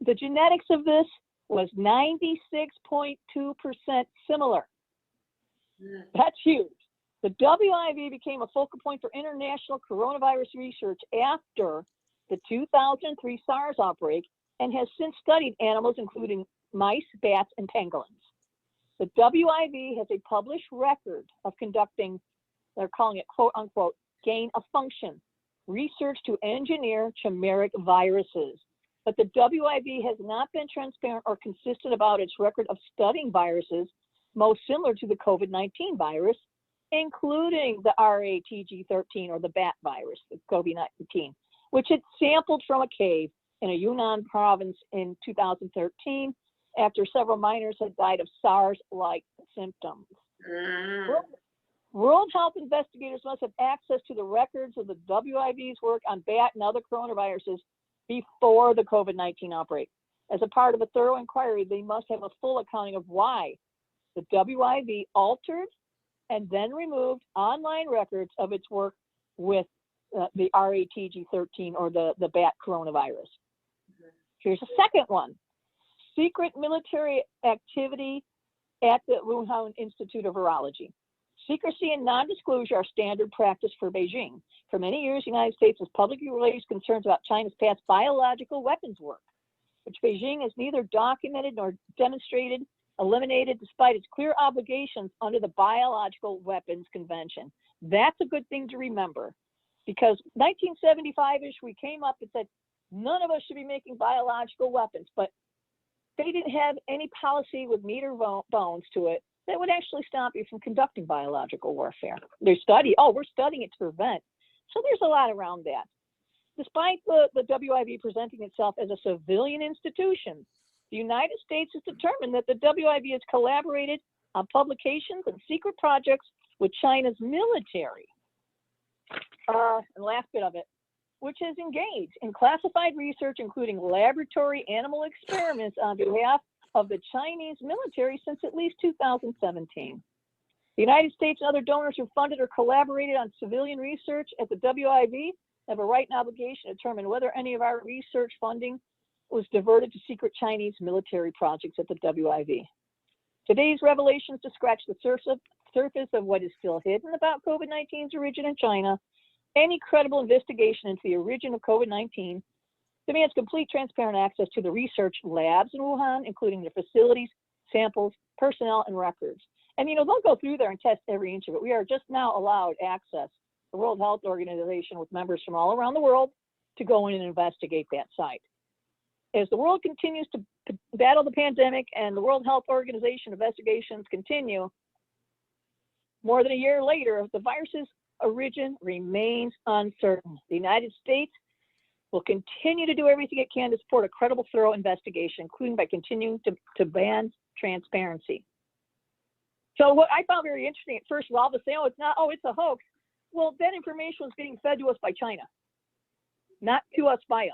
The genetics of this was 96.2% similar. That's huge. The WIV became a focal point for international coronavirus research after the 2003 SARS outbreak and has since studied animals including mice, bats, and pangolins. The WIV has a published record of conducting, they're calling it quote unquote, gain of function research to engineer chimeric viruses. But the WIV has not been transparent or consistent about its record of studying viruses most similar to the COVID-19 virus, including the RATG13 or the bat virus, the COVID-19, which it sampled from a cave in a Yunnan province in 2013 after several miners had died of SARS-like symptoms. World health investigators must have access to the records of the WIV's work on bat and other coronaviruses before the COVID-19 outbreak. As a part of a thorough inquiry, they must have a full accounting of why the WIV altered and then removed online records of its work with the RATG13 or the bat coronavirus. Here's a second one. Secret military activity at the Wuhan Institute of Virology. Secrecy and non-disclosure are standard practice for Beijing. For many years, the United States has publicly raised concerns about China's past biological weapons work, which Beijing has neither documented nor demonstrated eliminated despite its clear obligations under the Biological Weapons Convention. That's a good thing to remember, because 1975-ish, we came up and said, none of us should be making biological weapons, but they didn't have any policy with meat or bones to it that would actually stop you from conducting biological warfare. We're studying it to prevent. So there's a lot around that. Despite the WIV presenting itself as a civilian institution, the United States has determined that the WIV has collaborated on publications and secret projects with China's military. And the last bit of it, which has engaged in classified research, including laboratory animal experiments on behalf of the Chinese military since at least 2017. The United States and other donors who funded or collaborated on civilian research at the WIV have a right and obligation to determine whether any of our research funding was diverted to secret Chinese military projects at the WIV. Today's revelations to scratch the surface of what is still hidden about COVID-19's origin in China. Any credible investigation into the origin of COVID-19 demands complete transparent access to the research labs in Wuhan, including their facilities, samples, personnel, and records. And they'll go through there and test every inch of it. We are just now allowed access, the World Health Organization, with members from all around the world, to go in and investigate that site. As the world continues to battle the pandemic and the World Health Organization investigations continue, more than a year later, the virus's origin remains uncertain. The United States will continue to do everything it can to support a credible, thorough investigation, including by continuing to demand transparency. So what I found very interesting at first, while they say, it's a hoax. Well, that information was being fed to us by China, not to us by us.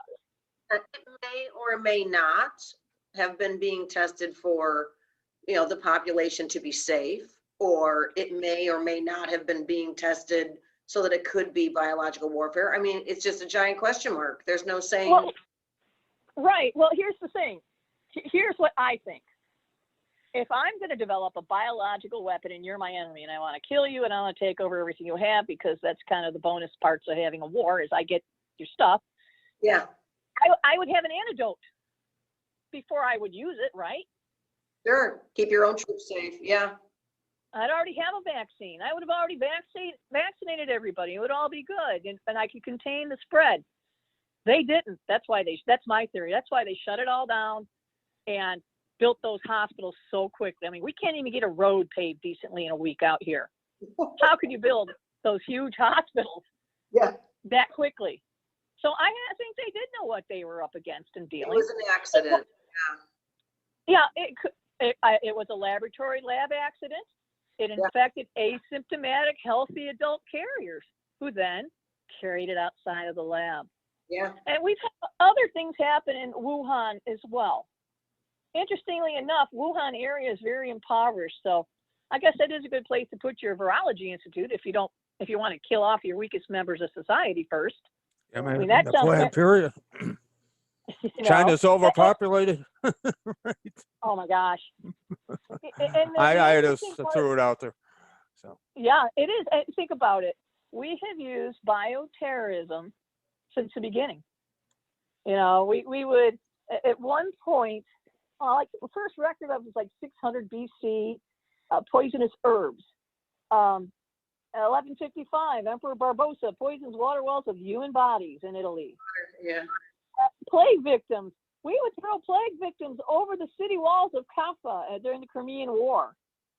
It may or may not have been being tested for, the population to be safe, or it may or may not have been being tested so that it could be biological warfare. I mean, it's just a giant question mark. There's no saying. Well, right. Well, here's the thing. Here's what I think. If I'm going to develop a biological weapon and you're my enemy and I want to kill you and I want to take over everything you have, because that's kind of the bonus parts of having a war is I get your stuff. Yeah. I would have an antidote before I would use it, right? Sure. Keep your own troops safe. Yeah. I'd already have a vaccine. I would have already vaccinated everybody. It would all be good, and I could contain the spread. They didn't. That's my theory. That's why they shut it all down and built those hospitals so quickly. I mean, we can't even get a road paved decently in a week out here. How could you build those huge hospitals that quickly? So I think they did know what they were up against in dealing. It was an accident. Yeah, it was a laboratory lab accident. It infected asymptomatic, healthy adult carriers who then carried it outside of the lab. Yeah. And we've had other things happen in Wuhan as well. Interestingly enough, Wuhan area is very impoverished. So I guess that is a good place to put your virology institute if you want to kill off your weakest members of society first. I mean, that the sounds plan, period. China's overpopulated. Right. Oh my gosh. I just threw it out there. So yeah, it is. Think about it. We have used bioterrorism since the beginning. We would at one point, like the first record of was like 600 BC, poisonous herbs. 1155, Emperor Barbossa poisons water wells of human bodies in Italy. Yeah. Plague victims. We would throw plague victims over the city walls of Kaffa during the Crimean War.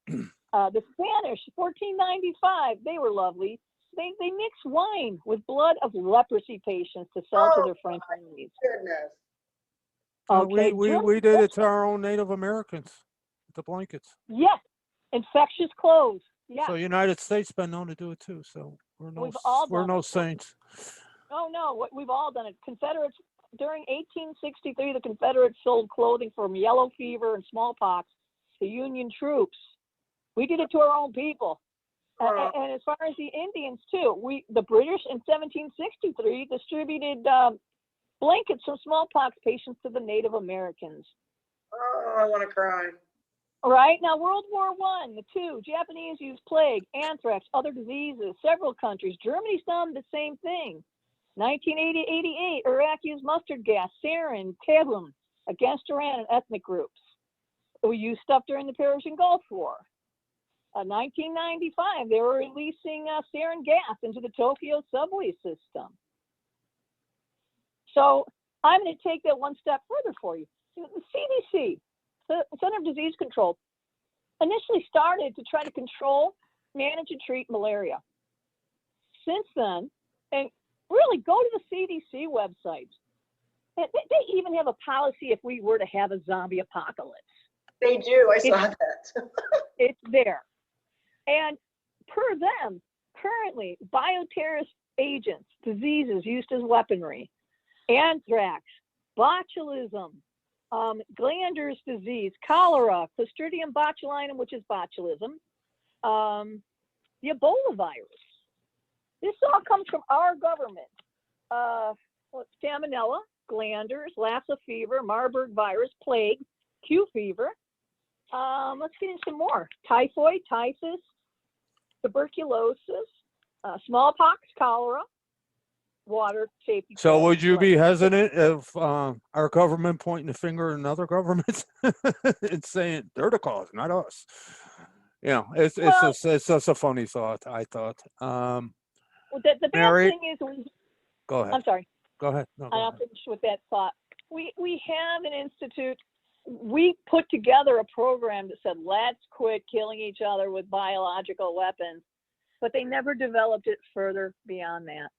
The Spanish, 1495, they were lovely. They mixed wine with blood of leprosy patients to sell to their French enemies. Goodness. Okay. We did it to our own Native Americans, the blankets. Yes. Infectious clothes. Yeah. So United States been known to do it too. So we're no saints. Oh no, we've all done it. Confederates during 1863, the Confederates sold clothing from yellow fever and smallpox to Union troops. We did it to our own people. And as far as the Indians too, the British in 1763 distributed blankets from smallpox patients to the Native Americans. Oh, I want to cry. Right now, World War I, the two, Japanese used plague, anthrax, other diseases, several countries. Germany's done the same thing. 1988, Iraq used mustard gas, sarin, tabum against Iran and ethnic groups. we used stuff during the Persian Gulf War. 1995, they were releasing sarin gas into the Tokyo subway system. So I'm going to take that one step further for you. The CDC, the Center of Disease Control, initially started to try to control, manage, and treat malaria. Since then, and really go to the CDC website. They even have a policy if we were to have a zombie apocalypse. They do. I saw that. It's there. And per them, currently, bioterrorist agents, diseases used as weaponry, anthrax, botulism, Glanders disease, cholera, Clostridium botulinum, which is botulism, the Ebola virus. This all comes from our government. Salmonella, glanders, Lassa fever, Marburg virus, plague, Q fever. Let's get into some more. Typhoid, typhus, tuberculosis, smallpox, cholera, water safety. So would you be hesitant if our government pointing the finger at another government and saying they're the cause, not us? You know, it's just a funny thought, I thought. The bad Mary, thing is, go ahead. I'm sorry. Go ahead. No, go I'll ahead. finish with that thought. We have an institute. We put together a program that said, let's quit killing each other with biological weapons, but they never developed it further beyond that.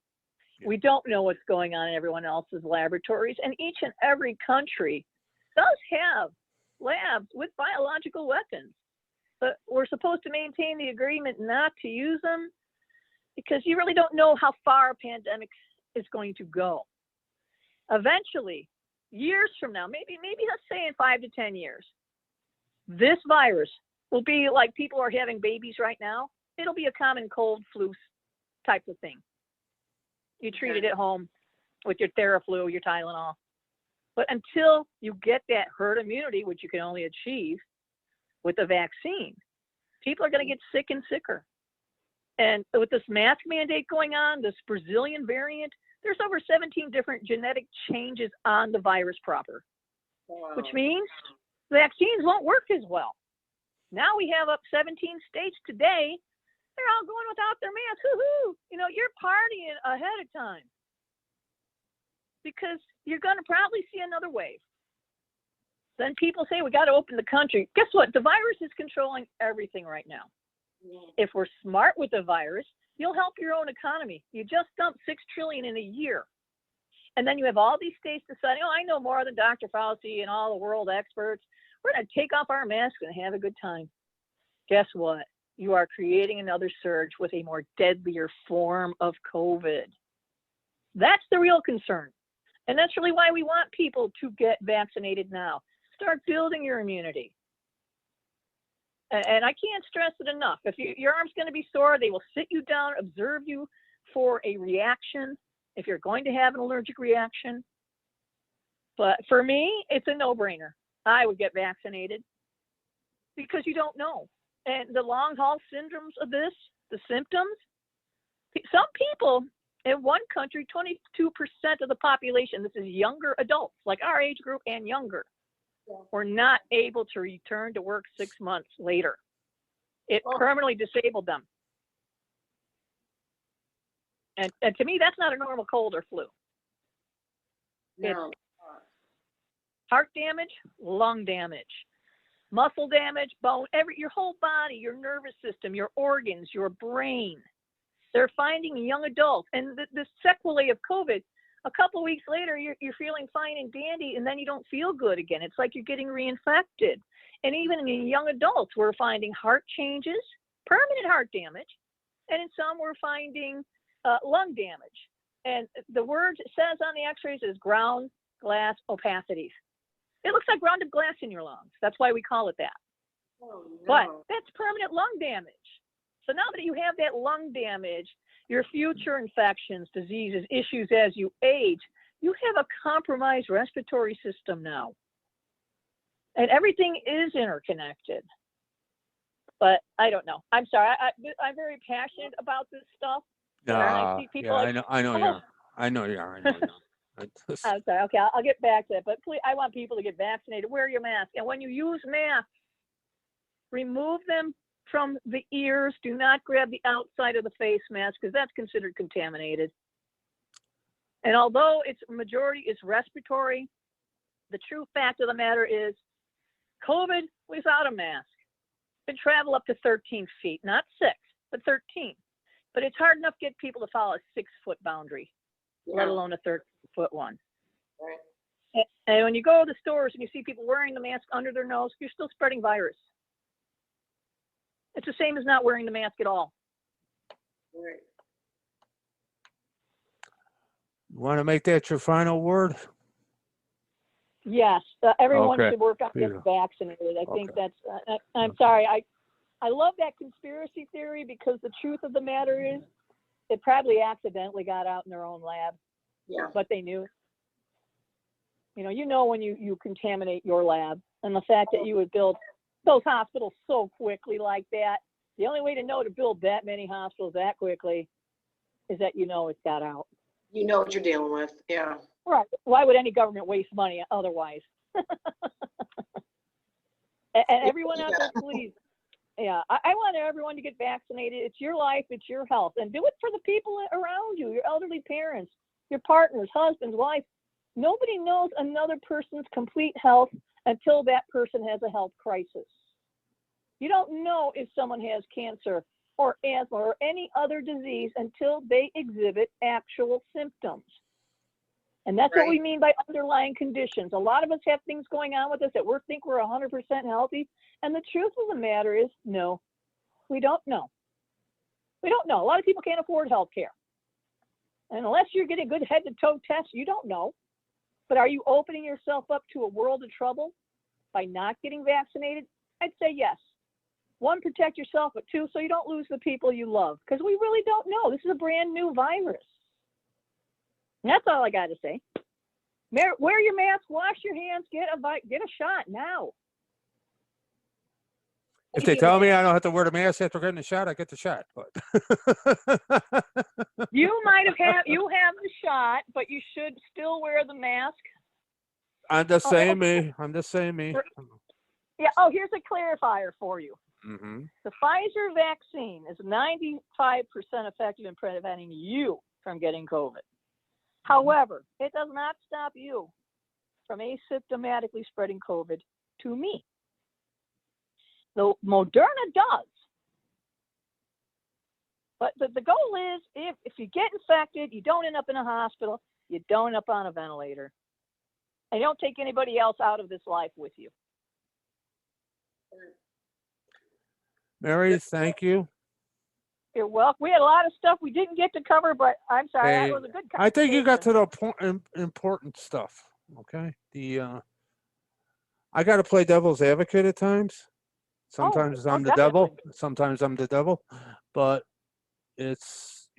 Yeah. We don't know what's going on in everyone else's laboratories, and each and every country does have labs with biological weapons, but we're supposed to maintain the agreement not to use them because you really don't know how far a pandemic is going to go. Eventually, years from now, maybe let's say in 5 to 10 years, this virus will be like people are having babies right now. It'll be a common cold, flu type of thing. You treat it at home with your Theraflu, your Tylenol. But until you get that herd immunity, which you can only achieve with a vaccine, people are going to get sick and sicker. And with this mask mandate going on, this Brazilian variant, there's over 17 different genetic changes on the virus proper, which means vaccines won't work as well. Now we have up 17 states today. They're all going without their masks. Woo-hoo! You know, you're partying ahead of time because you're going to probably see another wave. Then people say we got to open the country. Guess what? The virus is controlling everything right now. If we're smart with the virus, you'll help your own economy. You just dumped $6 trillion in a year. And then you have all these states deciding, oh, I know more than Dr. Fauci and all the world experts. We're going to take off our masks and have a good time. Guess what? You are creating another surge with a more deadlier form of COVID. That's the real concern. And that's really why we want people to get vaccinated now. Start building your immunity. And I can't stress it enough. If your arm's going to be sore, they will sit you down, observe you for a reaction, if you're going to have an allergic reaction. But for me, it's a no-brainer. I would get vaccinated because you don't know. And the long haul syndromes of this, the symptoms, some people in one country, 22% of the population, this is younger adults, like our age group and younger, were not able to return to work 6 months later. It permanently disabled them. And to me, that's not a normal cold or flu. No. It's heart damage, lung damage, muscle damage, bone, your whole body, your nervous system, your organs, your brain. They're finding young adults. And the sequelae of COVID, a couple of weeks later, you're feeling fine and dandy, and then you don't feel good again. It's like you're getting reinfected. And even in young adults, we're finding heart changes, permanent heart damage, and in some we're finding lung damage. And the word it says on the x-rays is ground glass opacities. It looks like grounded glass in your lungs. That's why we call it that. Oh, no. But that's permanent lung damage. So now that you have that lung damage, your future infections, diseases, issues as you age, you have a compromised respiratory system now. And everything is interconnected. But I don't know. I'm sorry. I'm very passionate about this stuff. I know you are. I know you are. I'm sorry. Okay, I'll get back to that. But please, I want people to get vaccinated. Wear your mask. And when you use masks, remove them from the ears. Do not grab the outside of the face mask because that's considered contaminated. And although its majority is respiratory, the true fact of the matter is COVID without a mask can travel up to 13 feet, not 6, but 13. But it's hard enough to get people to follow a 6-foot boundary, let alone a 13-foot one. Right. And when you go to the stores and you see people wearing the mask under their nose, you're still spreading virus. It's the same as not wearing the mask at all. Right. You want to make that your final word? Yes, everyone Okay. should work on getting vaccinated. I think that's, I'm sorry, I love that conspiracy theory because the truth of the matter is it probably accidentally got out in their own lab, but they knew. You know when you contaminate your lab, and the fact that you would build those hospitals so quickly like that, the only way to know to build that many hospitals that quickly is that it's got out. You know what you're dealing with, yeah. Right. Why would any government waste money otherwise? And everyone out there, please. Yeah, I want everyone to get vaccinated. It's your life, it's your health, and do it for the people around you, your elderly parents, your partners, husbands, wives. Nobody knows another person's complete health until that person has a health crisis. You don't know if someone has cancer or asthma or any other disease until they exhibit actual symptoms. And that's what we mean by underlying conditions. A lot of us have things going on with us that we think we're 100% healthy. And the truth of the matter is, no, we don't know. We don't know. A lot of people can't afford health care. And unless you're getting a good head to toe test, you don't know. But are you opening yourself up to a world of trouble by not getting vaccinated? I'd say yes. 1, protect yourself, but 2, so you don't lose the people you love. Because we really don't know. This is a brand new virus. And that's all I got to say. Wear your mask, wash your hands, get a shot now. If they tell me I don't have to wear the mask after getting the shot, I get the shot. But you have the shot, but you should still wear the mask. I'm just saying me. I'm just saying me. Yeah. Oh, here's a clarifier for you. Mm-hmm. The Pfizer vaccine is 95% effective in preventing you from getting COVID. However, it does not stop you from asymptomatically spreading COVID to me. The Moderna does. But the goal is if you get infected, you don't end up in a hospital, you don't end up on a ventilator, and you don't take anybody else out of this life with you. Mary, thank you. You're welcome. We had a lot of stuff we didn't get to cover, but I'm sorry, that was a good conversation. I think you got to the important stuff. Okay. I got to play devil's advocate at times. Sometimes I'm the devil. Sometimes I'm the devil. But it's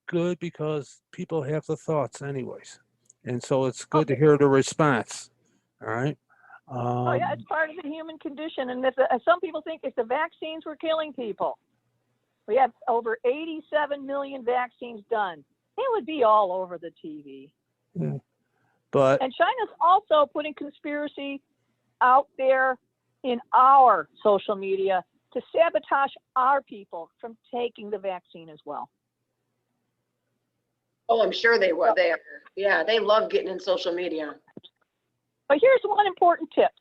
good because people have the thoughts anyways. And so it's good to hear the response. All right. Yeah, it's part of the human condition. And some people think if the vaccines were killing people, we have over 87 million vaccines done. It would be all over the TV. Yeah. And China's also putting conspiracy out there in our social media to sabotage our people from taking the vaccine as well. Oh, I'm sure they were there. Yeah, they love getting in social media. But here's one important tip.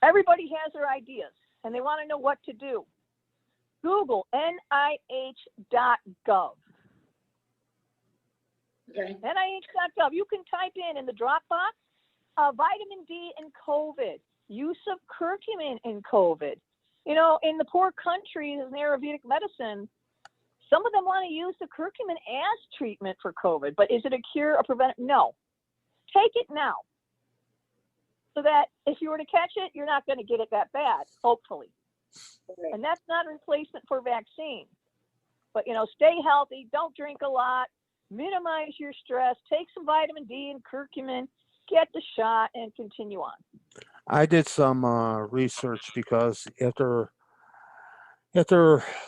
Everybody has their ideas and they want to know what to do. Google NIH.gov. Okay. NIH.gov. You can type in the drop box, vitamin D and COVID, use of curcumin in COVID. In the poor countries in Ayurvedic medicine, some of them want to use the curcumin as treatment for COVID, but is it a cure or prevent? No. Take it now. So that if you were to catch it, you're not going to get it that bad, hopefully. Okay. And that's not a replacement for vaccine. But, stay healthy, don't drink a lot, minimize your stress, take some vitamin D and curcumin, get the shot, and continue on. I did some research because after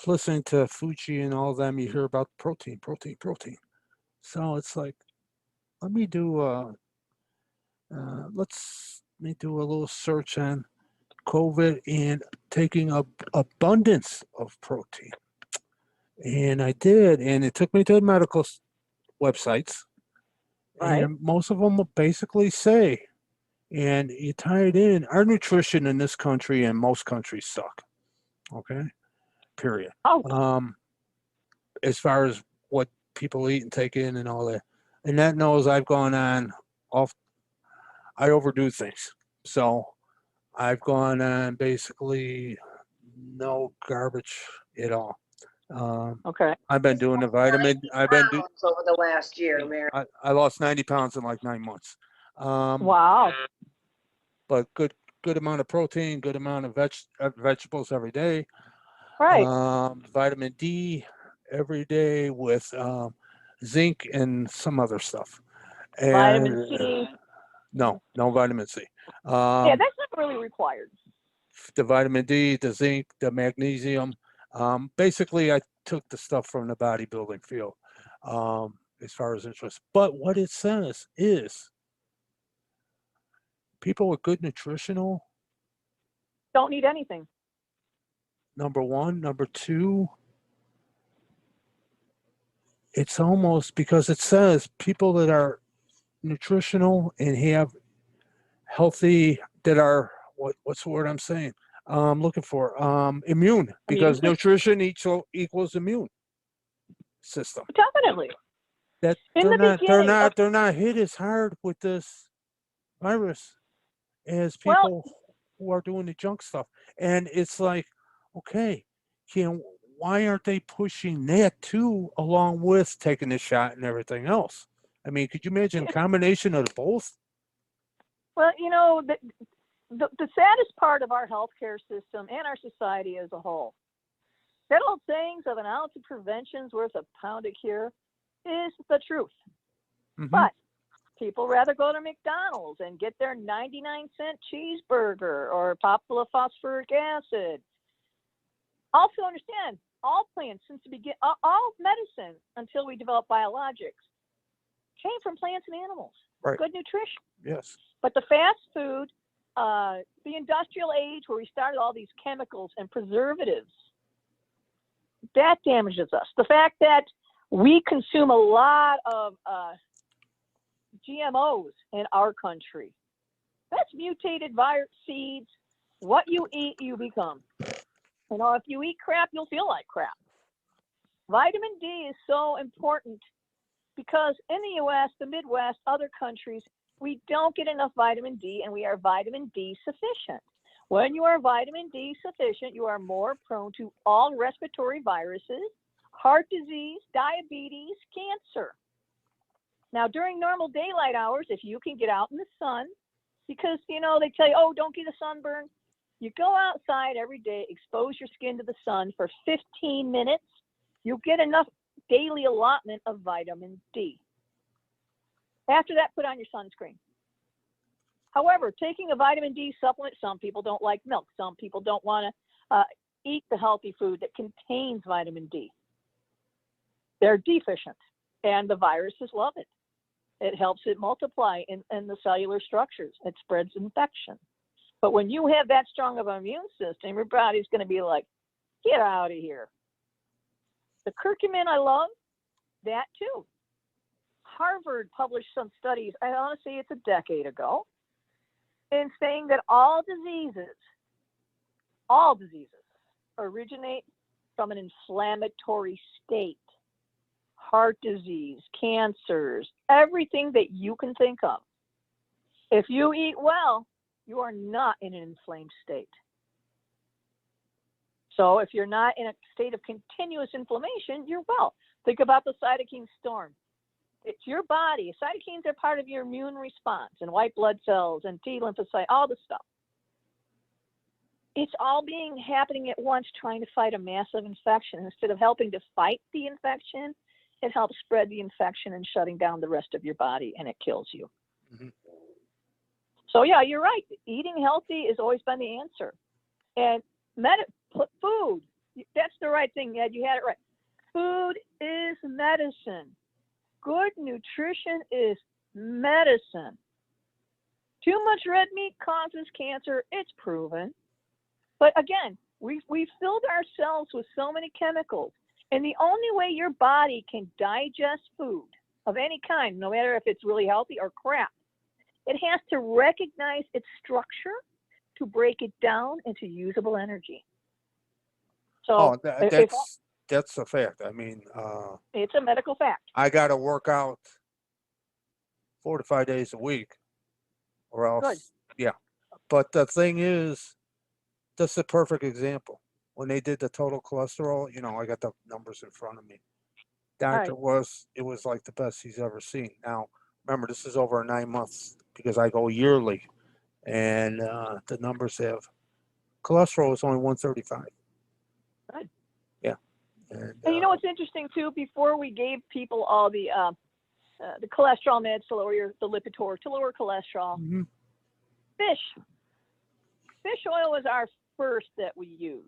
listening to Fuji and all of them, you hear about protein. So it's like, let me do a little search on COVID and taking a abundance of protein. And I did, and it took me to the medical websites, Right. and most of them will basically say, and you tie it in, our nutrition in this country and most countries suck. Okay, period. Oh, As far as what people eat and take in and all that. And that knows I've gone on off, I overdo things. So I've gone on basically no garbage at all. okay. I've been doing the vitamin. 90 I've been do, pounds over the last year, Mary. I lost 90 pounds in like 9 months. Wow. But good amount of protein, good amount of vegetables every day. Right. Vitamin D every day with zinc and some other stuff. Vitamin And C. no vitamin C. Yeah, that's not really required. The vitamin D, the zinc, the magnesium. Basically, I took the stuff from the bodybuilding field as far as interest. But what it says is people with good nutritional, Don't need anything. number one. Number two, it's almost because it says people that are nutritional and have healthy, that are, what's the word I'm saying? Looking for immune, because Immune nutrition equals immune system. Definitely. That In the beginning, they're not hit as hard with this virus as well, people who are doing the junk stuff. And it's like, okay, why aren't they pushing that too, along with taking the shot and everything else? I mean, could you imagine a combination of both? well, you know, the saddest part of our healthcare system and our society as a whole, that old sayings of an ounce of prevention's worth a pound of cure is the truth. Mhm. But people rather go to McDonald's and get their 99-cent cheeseburger or pop full of phosphoric acid. Also understand, all plants since the beginning, all medicine until we developed biologics came from plants and animals. Right. Good nutrition. Yes. But the fast food, the industrial age where we started all these chemicals and preservatives, that damages us. The fact that we consume a lot of GMOs in our country, that's mutated virus seeds. What you eat, you become. You know, if you eat crap, you'll feel like crap. Vitamin D is so important because in the US, the Midwest, other countries, we don't get enough vitamin D, and we are vitamin D sufficient. When you are vitamin D sufficient, you are more prone to all respiratory viruses, heart disease, diabetes, cancer. Now, during normal daylight hours, if you can get out in the sun, because, you know, they tell you, oh, don't get a sunburn. You go outside every day, expose your skin to the sun for 15 minutes, you'll get enough daily allotment of vitamin D. After that, put on your sunscreen. However, taking a vitamin D supplement, some people don't like milk. Some people don't want to eat the healthy food that contains vitamin D. They're deficient, and the viruses love it. It helps it multiply in the cellular structures. It spreads infection. But when you have that strong of an immune system, your body's going to be like, get out of here. The curcumin, I love that too. Harvard published some studies, I want to say it's a decade ago, in saying that all diseases originate from an inflammatory state. Heart disease, cancers, everything that you can think of. If you eat well, you are not in an inflamed state. So if you're not in a state of continuous inflammation, you're well. Think about the cytokine storm. It's your body. Cytokines are part of your immune response, and white blood cells and T lymphocytes, all the stuff. It's all happening at once, trying to fight a massive infection. Instead of helping to fight the infection, it helps spread the infection and shutting down the rest of your body, and it kills you. Mm-hmm. So yeah, you're right. Eating healthy has always been the answer. And food, that's the right thing, Ed. You had it right. Food is medicine. Good nutrition is medicine. Too much red meat causes cancer. It's proven. But again, we've filled ourselves with so many chemicals. And the only way your body can digest food of any kind, no matter if it's really healthy or crap, it has to recognize its structure to break it down into usable energy. So Oh, if that's a fact. I mean, it's a medical fact. I got to work out 4 to 5 days a week, or else, Good. yeah. But the thing is, that's a perfect example. When they did the total cholesterol, I got the numbers in front of me. Doctor it was like the best he's ever seen. Now, remember, this is over 9 months because I go yearly, and the numbers have cholesterol is only 135. Good. Yeah. And you know what's interesting too? Before we gave people all the cholesterol meds to lower the Lipitor, to lower cholesterol, fish oil was our first that we used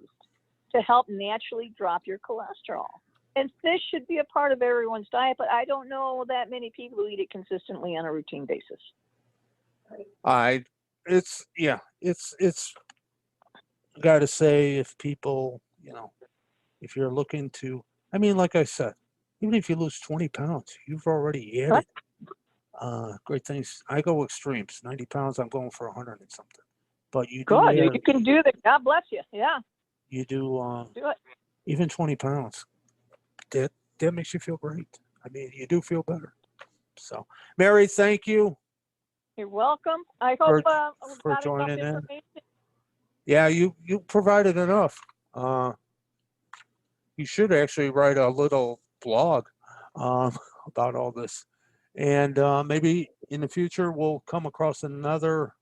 to help naturally drop your cholesterol. And fish should be a part of everyone's diet, but I don't know that many people who eat it consistently on a routine basis. It's got to say, if people, if you're looking to, I mean, like I said, even if you lose 20 pounds, you've already added great things. I go extremes. 90 pounds, I'm going for 100 and something. But you do. Good. You can do that. God bless you. Yeah. You do. Do it. Even 20 pounds. That makes you feel great. I mean, you do feel better. So, Mary, thank you. You're welcome. I hope for joining in. Yeah, you provided enough. You should actually write a little blog about all this, and maybe in the future we'll come across another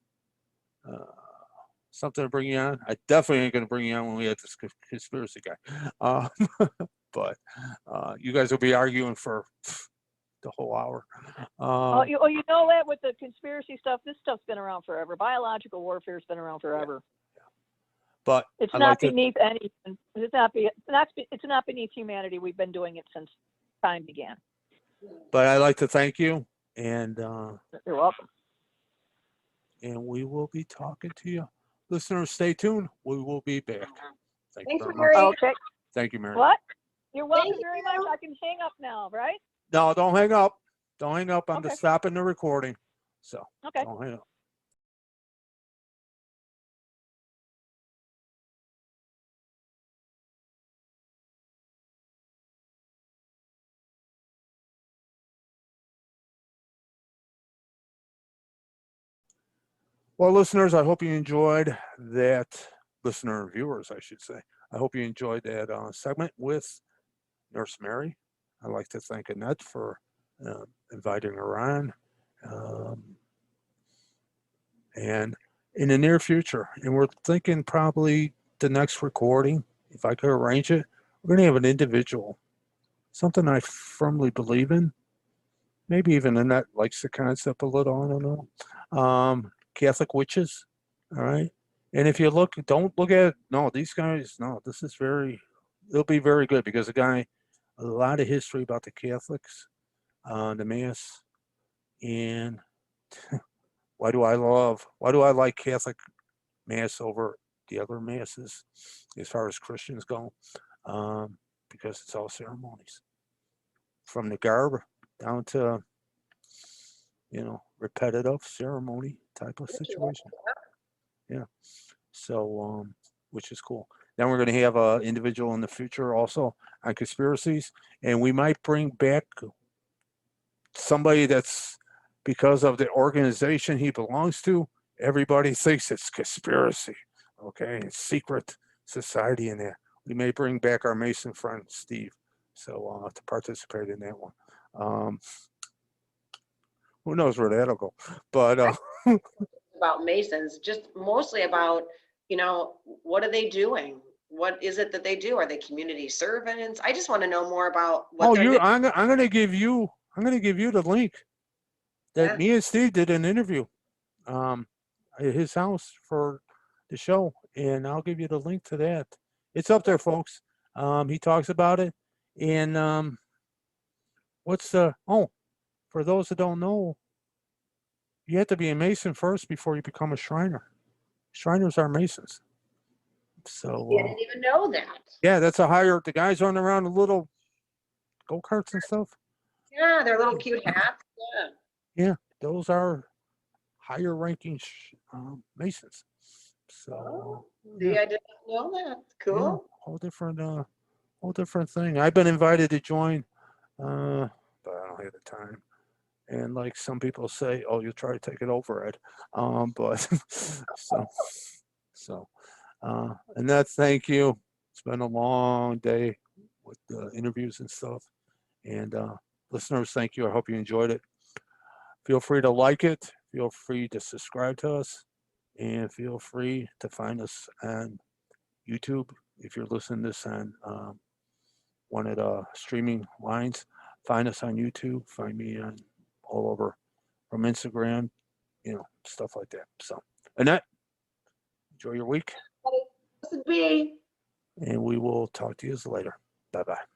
something to bring you on. I definitely ain't going to bring you on when we have this conspiracy guy, but you guys will be arguing for the whole hour. You know that with the conspiracy stuff, this stuff's been around forever. Biological warfare's been around forever. Yeah. But it's not beneath anything. It's not beneath humanity. We've been doing it since time began. But I'd like to thank you, and you're welcome. And we will be talking to you. Listeners, stay tuned. We will be back. Thanks, Mary. Okay. Thank you, Mary. What? You're welcome very much. I can hang up now, right? No, don't hang up. Don't hang up. I'm just stopping the recording. So don't hang up. Well, listeners, I hope you enjoyed that. Listener viewers, I should say. I hope you enjoyed that segment with Nurse Mary. I'd like to thank Annette for inviting her on. And in the near future, and we're thinking probably the next recording, if I could arrange it, we're going to have an individual, something I firmly believe in. Maybe even Annette likes the concept a little, I don't know. Catholic witches, all right? And if you look, don't look at, no, these guys, no, this is it'll be very good because a lot of history about the Catholics, the Mass, and why do I like Catholic Mass over the other Masses as far as Christians go? Because it's all ceremonies. From the garb down to, repetitive ceremony type of situation. Yeah. So, which is cool. Then we're going to have an individual in the future also on conspiracies, and we might bring back somebody that's, because of the organization he belongs to, everybody thinks it's conspiracy. Okay, it's secret society in there. We may bring back our Mason friend Steve, so to participate in that one. Who knows where that'll go? But about Masons, just mostly about, what are they doing? What is it that they do? Are they community servants? I just want to know more about what they're doing. I'm going to give you the link that me and Steve did an interview at his house for the show, and I'll give you the link to that. It's up there, folks. He talks about it, and for those that don't know, you have to be a Mason first before you become a Shriner. Shriners are Masons. So I didn't even know that. yeah, that's a higher. The guys running around in little go karts and stuff. Yeah, their little cute hats. Yeah. Yeah, those are higher ranking Masons. So Oh, yeah, see, I didn't know that. yeah, Cool. whole different thing. I've been invited to join, but I don't have the time. And like some people say, oh, you try to take it over, Ed. But so and that's thank you. It's been a long day with the interviews and stuff. And listeners, thank you. I hope you enjoyed it. Feel free to like it. Feel free to subscribe to us. And feel free to find us on YouTube. If you're listening to this on one of the streaming lines, find us on YouTube. Find me on all over from Instagram, stuff like that. So, Annette, enjoy your week. This would be. And we will talk to you later. Bye bye.